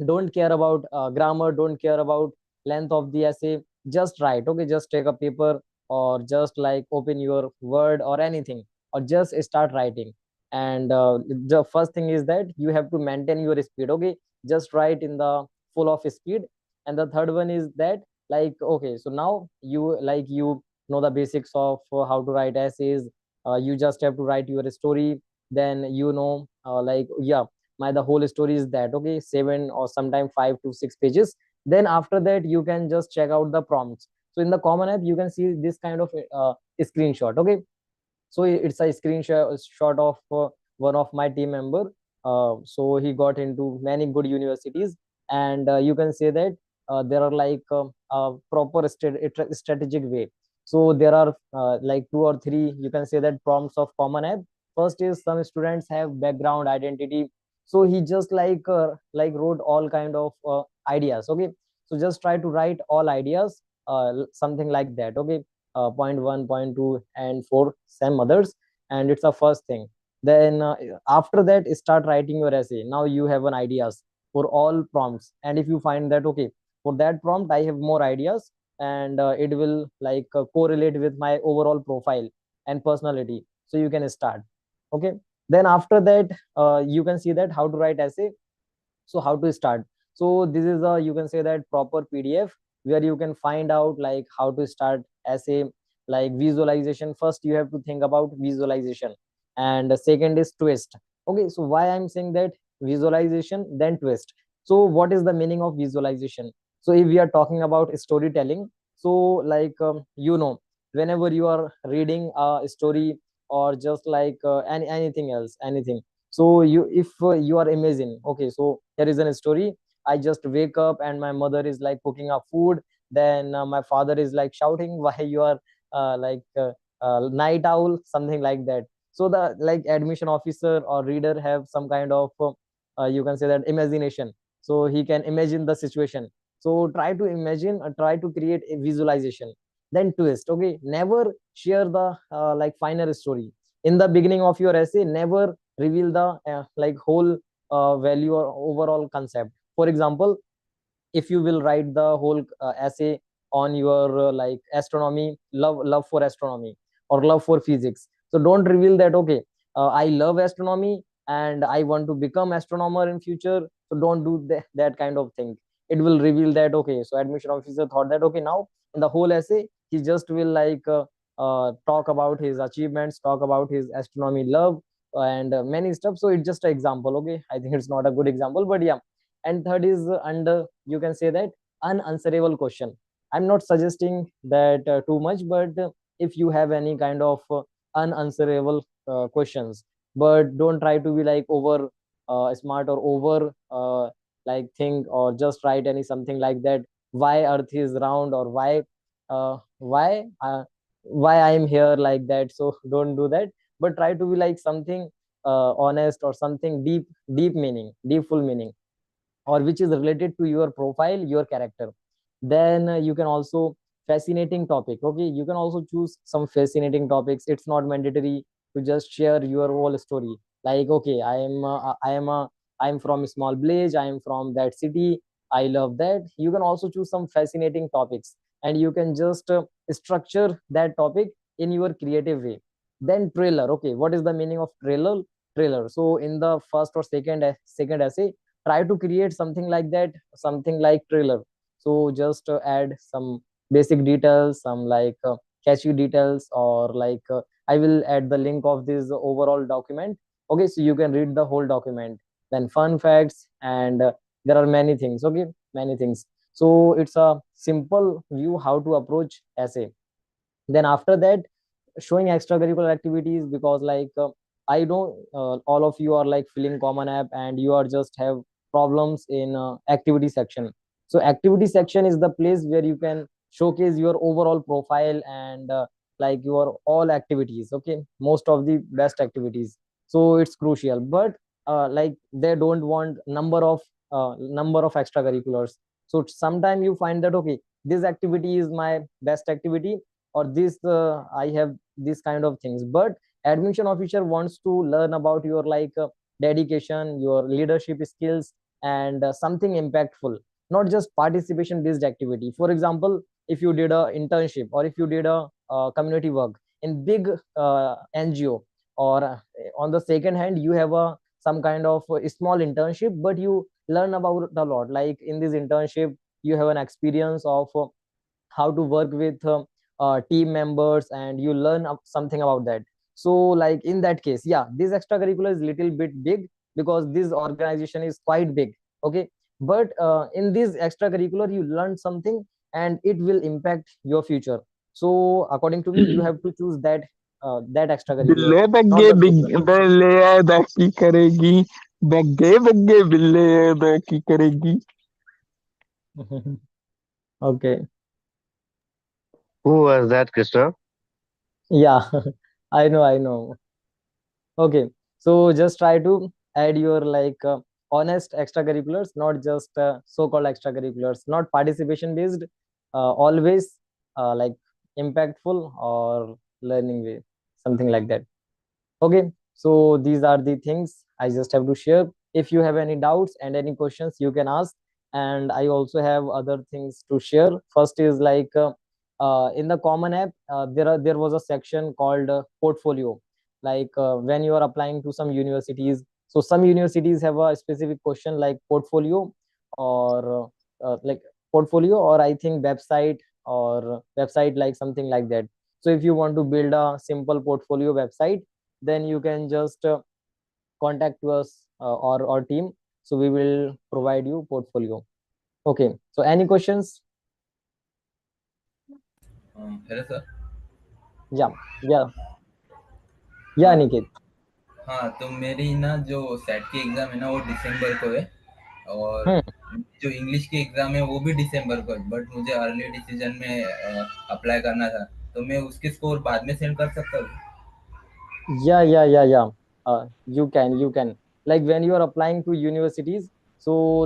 don't care about grammar, don't care about length of the essay, just write. Okay, just take a paper, or just like open your word or anything, or just start writing. And the first thing is that you have to maintain your speed. Okay, just write in the full of speed. And the third one is that, like, okay, so now you know the basics of how to write essays. You just have to write your story. Then like, yeah, my the whole story is that, okay, 7 or sometime 5 to 6 pages. Then after that you can just check out the prompts. So in the common app you can see this kind of screenshot. Okay, so it's a screenshot shot of one of my team member. So he got into many good universities. And you can say that there are like a proper strategic way. So there are like two or three, you can say that, prompts of common app. First is, some students have background identity, so he just like wrote all kind of ideas. Okay, so just try to write all ideas, something like that. Okay, point one, point two, and four, some others. And it's the first thing. Then after that, start writing your essay. Now you have an ideas for all prompts. And if you find that, okay, for that prompt I have more ideas, and it will like correlate with my overall profile and personality, so you can start. Okay, then after that you can see that how to write essay. So how to start? So this is a, you can say that, proper PDF, where you can find out like how to start essay. Like visualization, first you have to think about visualization. And the second is twist. Okay, so why I'm saying that visualization then twist? So what is the meaning of visualization? So if we are talking about storytelling, so like whenever you are reading a story, or just like anything else, anything. So you, if you are amazing, okay, so there is a story. I just wake up and my mother is like cooking up food. Then my father is like shouting, why you are night owl, something like that. So the like admission officer or reader have some kind of you can say that imagination, so he can imagine the situation. So try to imagine, try to create a visualization. Then twist. Okay, never share the like final story in the beginning of your essay. Never reveal the like whole value or overall concept. For example, if you will write the whole essay on your like astronomy, love for astronomy, or love for physics, so don't reveal that, okay, I love astronomy and I want to become astronomer in future. So don't do that kind of thing. It will reveal that, okay, so admission officer thought that, okay, now in the whole essay he just will like talk about his achievements, talk about his astronomy love, and many stuff. So it's just an example. Okay, I think it's not a good example, but yeah. And third is under, you can say that, unanswerable question. I'm not suggesting that too much, but if you have any kind of unanswerable questions, but don't try to be like over smart, or over like think, or just write any something like that, why earth is round, or why uh, why uh, why I'm here, like that. So don't do that, but try to be like something honest, or something deep meaning, deep full meaning, or which is related to your profile, your character. Then you can also fascinating topic. Okay, you can also choose some fascinating topics. It's not mandatory to just share your whole story. Like, okay, I'm from a small village, I am from that city, I love that. You can also choose some fascinating topics, and you can just structure that topic in your creative way. Then trailer. Okay, what is the meaning of trailer? So in the first or second essay, try to create something like that, something like trailer. So just add some basic details, some like catchy details, or like I will add the link of this overall document. Okay, so you can read the whole document. Then fun facts, and there are many things. Okay, many things. So it's a simple view how to approach essay. Then after that, showing extracurricular activities, because I know all of you are like filling common app and you are just have problems in activity section. So activity section is the place where you can showcase your overall profile and like your all activities, okay, most of the best activities. So it's crucial, but like they don't want number of extracurriculars. So sometimes you find that okay, this activity is my best activity, or this I have this kind of things, but admission officer wants to learn about your dedication, your leadership skills, and something impactful, not just participation based activity. For example, if you did a internship or if you did a community work in big NGO, or on the second hand you have a some kind of small internship, but you learn about a lot, like in this internship you have an experience of how to work with team members, and you learn something about that. So like in that case, yeah, this extracurricular is little bit big because this organization is quite big, okay, but in this extracurricular you learn something and it will impact your future. So according to me, you have to choose that extracurricular, बिल्ले not बग्गे the big social. बिल्ले अदा की करेगी बग्गे बग्गे बिल्ले अदा की करेगी. Okay. Who was that, Krishna? Yeah. I know. Okay, so just try to add your honest extracurriculars, not just so-called extracurriculars, not participation based, always like impactful or learning way, something like that. Okay, so these are the things I just have to share. If you have any doubts and any questions, you can ask. And I also have other things to share. First is in the common app, there was a section called portfolio. When you are applying to some universities, so some universities have a specific question like portfolio, or portfolio, or I think website, or website like something like that. So if you want to build a simple portfolio website, then you can just contact to us or our team, so we will provide you portfolio. Okay, so any questions? Hello sir. Yeah, yeah, yeah, हाँ Niket. हाँ, तो मेरी ना जो set की exam है ना वो दिसंबर को है, और Hmm. जो इंग्लिश की एग्ज़ाम है वो भी दिसंबर को है, बट मुझे अर्ली डिसीजन में अप्लाई करना था, तो मैं उसके स्कोर बाद में सेंड कर सकता हूँ? Yeah. You can like when you are applying to universities, so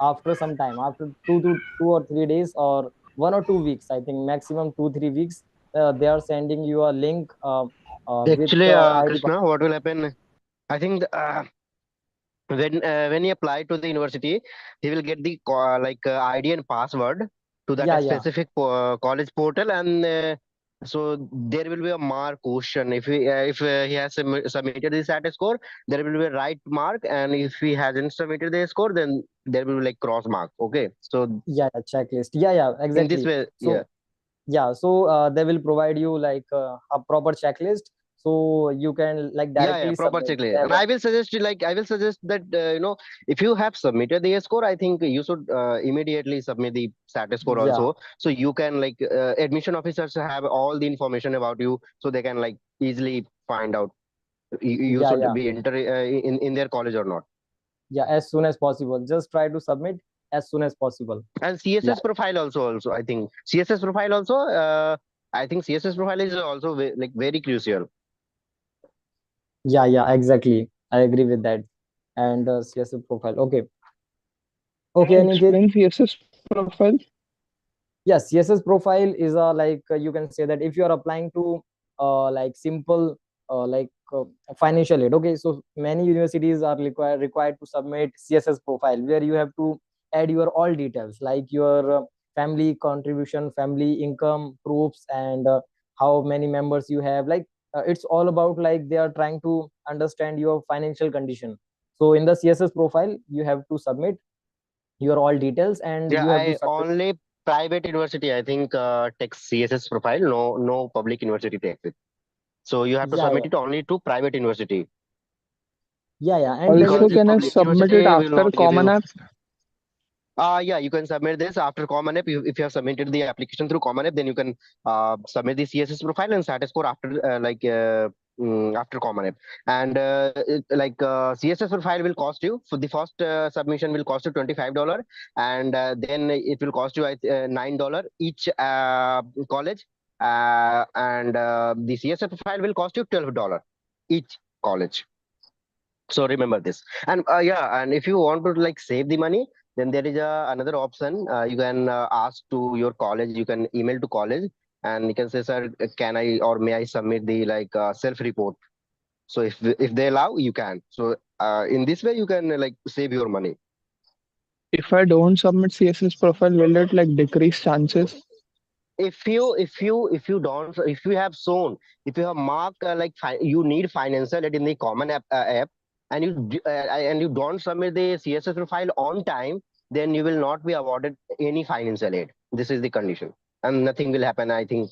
after some time, after 2 or 3 days, or 1 or 2 weeks, I think maximum 2 3 weeks, they are sending you a link with Actually, ID. Krishna, what will happen? I think when he apply to the university, he will get the ID and password to that Yeah. specific college portal, and so there will be a mark question. If he has submitted the SAT score, there will be a right mark, and if he hasn't submitted the score, then there will be like cross mark. Okay, so Yeah, checklist. Yeah, in this exactly. way, So yeah. yeah, so they will provide you a proper checklist, so you can Yeah, directly proper submit. They checklist. have And I will suggest that if you have submitted the score, I think you should immediately submit the SAT score yeah, also, so you can admission officers have all the information about you, so they can easily find out you yeah, should yeah, be in their college or not. yeah, as soon as possible. Just try to submit as soon as possible. And Yeah, CSS profile also I think CSS profile also. I think CSS profile is also very crucial. yeah, exactly. I agree with that. And CSS profile. Okay, Can okay, you Aniket. explain CSS profile? Yes, CSS profile is a you can say that if you are applying to simple financial aid. Okay, so many universities are required to submit CSS profile, where you have to add your all details like your family contribution, family income proofs, and how many members you have. It's all about they are trying to understand your financial condition. So in the CSS profile, you have to submit your all details, and Yeah, you have to I submit. only private university I think takes CSS profile. No public university takes it. So you have to Yeah, submit it only to private university yeah, and then Also, because the can I public submit it university will after not give Common you. App? Yeah, you can submit this after Common App. If you have submitted the application through Common App, then you can submit the CSS profile and status score after after Common App. And CSS profile will cost you for the first submission will cost you $25, and then it will cost you $9 each college, and the CSS profile will cost you $12 each college. So remember this. And yeah, and if you want to like save the money, then there is another option. You can ask to your college, you can email to college, and you can say, sir, can I or may I submit the self report? So if they allow, you can. So in this way you can like save your money. If I don't submit CSS profile, will it like decrease chances? If you have shown, if you have marked you need financial aid in the common app, and and you don't submit the CSS profile on time, then you will not be awarded any financial aid. This is the condition, and nothing will happen, I think.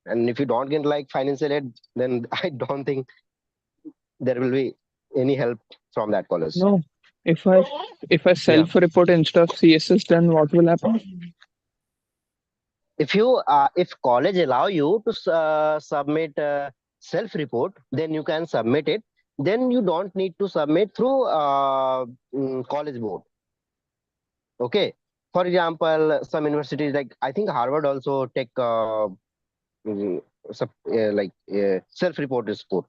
And if you don't get like financial aid, then I don't think there will be any help from that college. No. If I self-report instead of CSS, then what will happen? If college allow you to submit self report, then you can submit it. Then you don't need to submit through college board. Okay. For example, some universities like I think Harvard also take mm, self report score.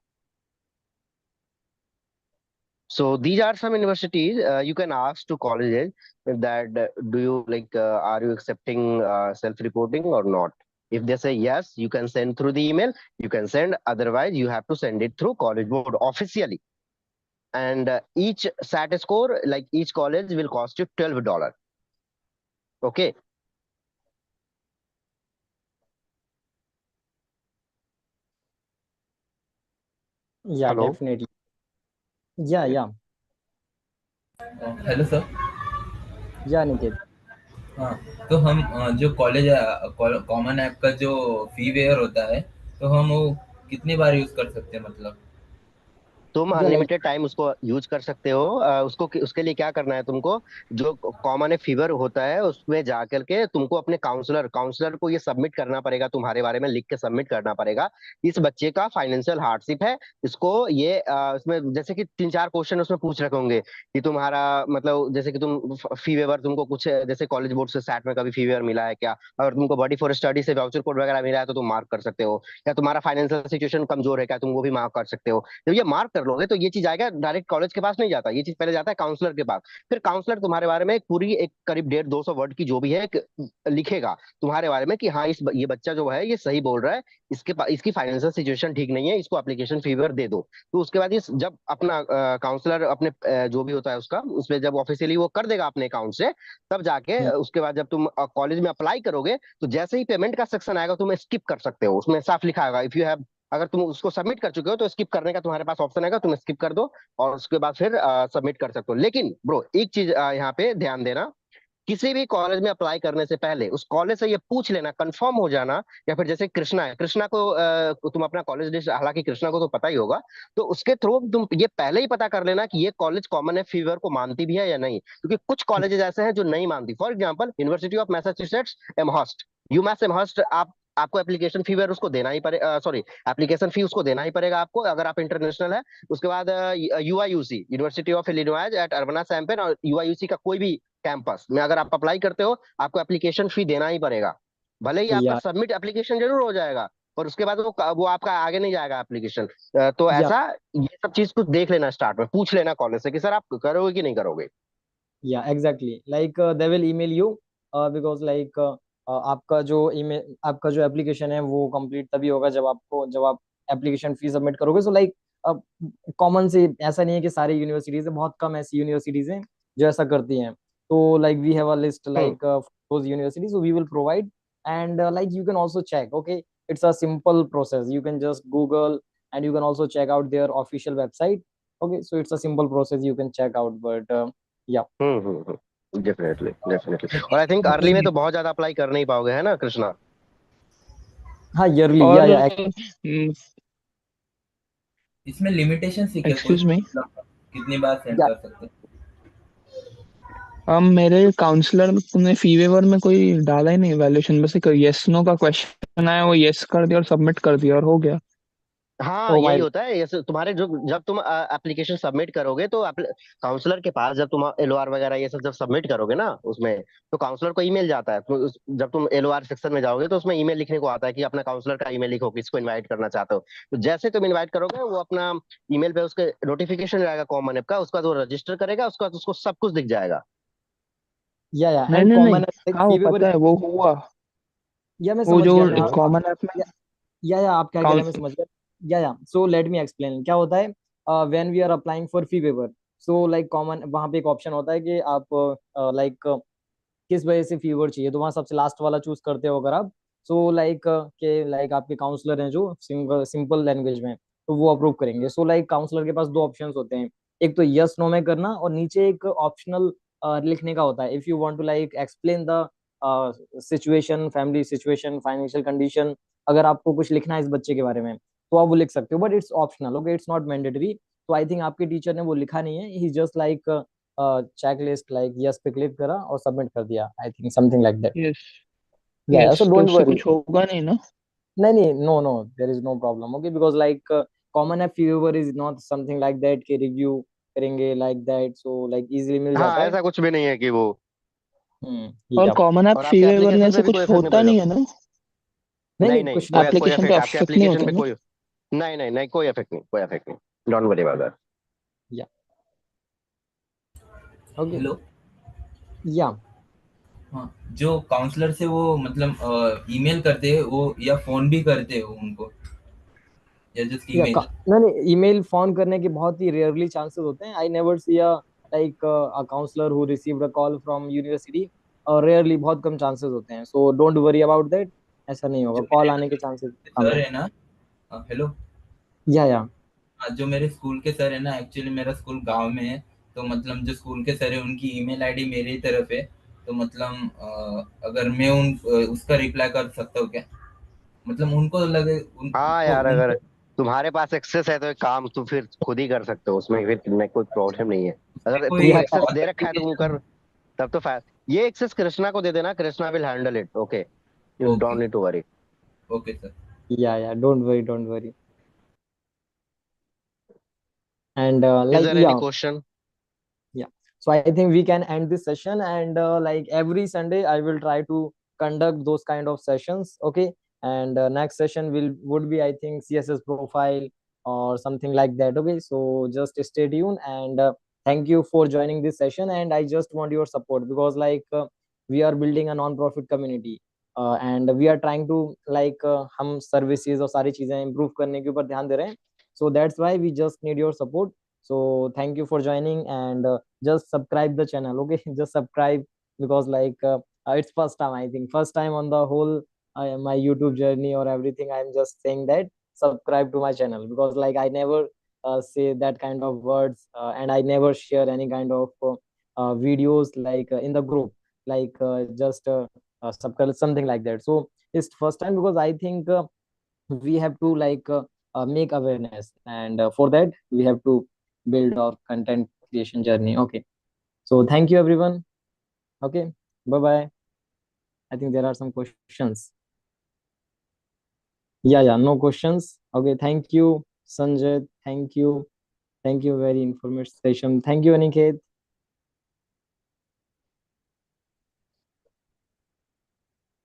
So these are some universities you can ask to colleges that do you are you accepting self-reporting or not? If they say yes, you can send through the email. You can send. Otherwise, you have to send it through college board officially. And each SAT score, like each college, will cost you $12. Okay. Yeah, Hello. definitely. Yeah. Hello sir. Yeah, Niket. हाँ, तो हम जो college common app का जो फी where होता है, तो हम वो कितनी बार यूज कर सकते हैं मतलब? तुम Yeah, like अनलिमिटेड टाइम उसको यूज कर सकते हो। उसके लिए क्या करना है तुमको, जो कॉमन फीवर होता है उसमें जाकर के तुमको अपने काउंसलर को ये सबमिट करना पड़ेगा, तुम्हारे बारे में लिख के सबमिट करना पड़ेगा। इस बच्चे का फाइनेंशियल हार्डशिप है, इसको ये इसमें जैसे कि 3-4 क्वेश्चन उसमें पूछ रखे होंगे कि तुम्हारा मतलब जैसे कि तुम फी वेवर तुमको कुछ जैसे कॉलेज बोर्ड से सैट में कभी फी वेवर मिला है क्या, अगर तुमको बॉडी फॉर स्टडी से वाउचर कोड वगैरह मिला है तो तुम मार्क कर सकते हो, या तुम्हारा फाइनेंशियल सिचुएशन कमजोर है क्या, तुम वो भी मार्क कर सकते हो। जब ये मार्क कर लोगे तो ये चीज आएगा डायरेक्ट कॉलेज के पास नहीं जाता, ये चीज पहले जाता है काउंसलर के पास। फिर काउंसलर तुम्हारे बारे में एक पूरी एक करीब 150-200 वर्ड की जो भी है लिखेगा तुम्हारे बारे में कि हाँ ये बच्चा जो है ये सही बोल रहा है, इसकी फाइनेंशियल सिचुएशन ठीक नहीं है, इसको एप्लीकेशन फीवर दे दो। तो उसके बाद ये जब अपना काउंसलर अपने जो भी होता है उसका उसमें जब ऑफिशियली वो कर देगा अपने अकाउंट से, तब जाके उसके बाद जब तुम कॉलेज में अप्लाई करोगे तो जैसे ही पेमेंट का सेक्शन आएगा तुम स्किप कर सकते हो, उसमें साफ लिखा होगा इफ यू हैव, अगर तुम उसको सबमिट कर चुके हो तो स्किप करने का तुम्हारे पास ऑप्शन आएगा, तुम स्किप कर दो और उसके बाद फिर सबमिट कर सकते हो। लेकिन ब्रो एक चीज यहाँ पे ध्यान देना, किसी भी कॉलेज में अप्लाई करने से पहले उस कॉलेज से ये पूछ लेना, कंफर्म हो जाना, या फिर जैसे कृष्णा है, कृष्णा को तुम अपना कॉलेज लिस्ट, हालांकि कृष्णा को तो पता ही होगा, तो उसके थ्रू तुम ये पहले ही पता कर लेना कि ये कॉलेज कॉमन है फीवर को मानती भी है या नहीं, क्योंकि कुछ कॉलेजेस ऐसे हैं जो नहीं मानती। For example university of Massachusetts Amherst, UMass Amherst, आपको एप्लीकेशन फी वेर उसको देना ही पड़ेगा, सॉरी एप्लीकेशन फी उसको देना ही पड़ेगा आपको अगर आप इंटरनेशनल है। उसके बाद UIUC, university of Illinois at Urbana Champaign, और यूआईयूसी का कोई भी कैंपस में अगर आप अप्लाई करते हो आपको एप्लीकेशन फी देना ही पड़ेगा। भले ही आपका yeah, सबमिट एप्लीकेशन जरूर हो जाएगा पर उसके बाद वो आपका आगे नहीं जाएगा एप्लीकेशन। तो yeah, ऐसा ये सब चीज कुछ देख लेना, स्टार्ट में पूछ लेना कॉलेज से कि सर आप करोगे कि नहीं करोगे। yeah, exactly. Like they will email you because like आपका जो एप्लीकेशन है वो कंप्लीट तभी होगा जब आप एप्लीकेशन फी सबमिट करोगे। सो लाइक कॉमन से ऐसा नहीं है कि सारी यूनिवर्सिटीज है, बहुत कम ऐसी यूनिवर्सिटीज हैं जो ऐसा करती हैं। तो like we have a list hmm like those universities, so we will provide, and like you can also check, okay, it's a simple process, you can just google and you can also check out their official website, okay, so it's a simple process, you can check out, but yeah. Definitely definitely. और I think early में तो बहुत ज्यादा apply कर नहीं पाओगे, है ना कृष्णा? हाँ, yearly, और yeah. इसमें लिमिटेशन सी क्या कोई एक्सक्यूज मी, मतलब कितनी बार सेंड Yeah, कर सकते हैं? मेरे काउंसलर ने फी वेवर में कोई डाला ही नहीं वैल्यूएशन, बस एक यस नो का क्वेश्चन आया, वो यस कर दिया और सबमिट कर दिया और हो गया। हाँ, ओ यही माय। होता है। जैसे तुम्हारे जो जब तुम एप्लीकेशन सबमिट करोगे तो काउंसलर के पास, जब तुम एलओआर वगैरह ये सब जब सबमिट करोगे ना उसमें, तो काउंसलर को ईमेल जाता है। तो जब तुम एलओआर सेक्शन में जाओगे तो उसमें ईमेल लिखने को आता है कि अपना काउंसलर का ईमेल लिखो, किसको इनवाइट करना चाहते हो। तो जैसे तुम इनवाइट करोगे वो अपना ईमेल पे उसके नोटिफिकेशन जाएगा कॉमन ऐप का, उसका बाद वो रजिस्टर करेगा, उसका बाद उसको सब कुछ दिख जाएगा। या नहीं एंड नहीं नहीं, कॉमन लाइक हाँ वो फी वेवर। पता है, वो हुआ। या मैं वो समझ जो गया, मैं आप कॉमन ऐप में या आप क्या कह रहे हैं मैं काउंट। समझ गया। या सो लेट मी एक्सप्लेन क्या होता है। When we are applying for fee waiver, so like common वहाँ पे एक ऑप्शन होता है कि आप लाइक किस वजह से फीवर चाहिए, तो वहाँ सबसे लास्ट वाला चूज करते हो अगर आप। सो लाइक के लाइक आपके काउंसलर हैं जो सिंपल लैंग्वेज में, तो वो अप्रूव करेंगे। सो लाइक काउंसलर के पास दो ऑप्शंस होते हैं, एक तो यस नो में करना, और नीचे एक ऑप्शनल लिखने का होता है, if you want to like explain the situation, family situation, financial condition. अगर आपको कुछ लिखना है इस बच्चे के बारे में तो आप वो लिख सकते हो, but it's optional, okay, it's not mandatory. तो आई थिंक आपके टीचर ने वो लिखा नहीं है, ही just like checklist like yes पे क्लिक करा और सबमिट कर दिया, I think something like that. Yes या सो यस, तो डोंट उससे वरी। कुछ होगा नहीं ना? नहीं नहीं, no no, there is no problem, okay, because like common app fee waiver is not something like that के रिव्यू करेंगे like that, so like easily मिल हाँ, जाता है। ऐसा कुछ भी नहीं है कि वो। और या कॉमन ऐप और फी आपके वेवर में एप्लीकेशन पे ऐसे भी कुछ कोई इफेक्ट नहीं होता पड़ेगा। नहीं है ना? नहीं नहीं नहीं, नहीं, कुछ नहीं। कोई एप्लीकेशन पे इफेक्ट आपके अफेक्ट नहीं एप्लीकेशन होता पे ना? कोई। नहीं नहीं नहीं, कोई इफेक्ट नहीं, कोई इफेक्ट नहीं, डोंट वरी अबाउट दैट। या ओके। हेलो। या हाँ, जो काउंसलर से वो मतलब ईमेल करते हैं वो, या फोन भी करते हो उनको, या जस्ट ईमेल? नहीं नहीं, ईमेल फोन करने के बहुत ही रेयरली चांसेस होते हैं। I never see a like a counsellor who received a call from university, और रेयरली, बहुत कम चांसेस होते हैं, so don't worry about that. ऐसा नहीं होगा, जो कॉल मेरे आने के मतलब चांसेस स्कूल के कम सर है। है ना, हेलो। या हाँ, जो मेरे स्कूल के सर है ना, एक्चुअली मेरा स्कूल गांव में है। तो मतलब जो स्कूल के सर है उनकी ईमेल आईडी मेरी ही तरफ है। तो मतलब अगर मैं उसका रिप्लाई कर सकता हूँ क्या? मतलब उनको लगे हाँ उनको यार, अगर उनको तुम्हारे पास एक्सेस है तो एक काम तुम फिर खुद ही कर सकते हो, उसमें फिर तुम्हें कोई प्रॉब्लम नहीं है। उसमें अगर कोई तुमको या एक्सेस दे रखा है तो तुम ऑथेंटिकेशन? कर। तब तो ये एक्सेस कृष्णा को दे देना, Krishna will handle it, okay. You okay. Don't need to worry. Okay sir. Yeah don't worry, don't worry. And is like there any yeah question? yeah, so I think we can end this session, and like every Sunday I will try to conduct those kind of sessions, okay. And next session will would be, I think, css profile or something like that, okay. So just stay tuned, and thank you for joining this session, and I just want your support, because like we are building a non-profit community, and we are trying to like हम services और सारी चीजें improve करने के ऊपर ध्यान दे रहे हैं, so that's why we just need your support. So thank you for joining, and just subscribe the channel, okay. Just subscribe, because like it's first time, I think first time on the whole my YouTube journey or everything, I'm just saying that subscribe to my channel, because like I never say that kind of words, and I never share any kind of videos like in the group, like just subscribe something like that. So it's first time, because I think we have to like make awareness, and for that we have to build our content creation journey, okay. So thank you everyone, okay. Bye bye. I think there are some questions. Yeah, no questions, okay. Thank you Sanjay, thank you, thank you, very informative session. Thank you Aniket.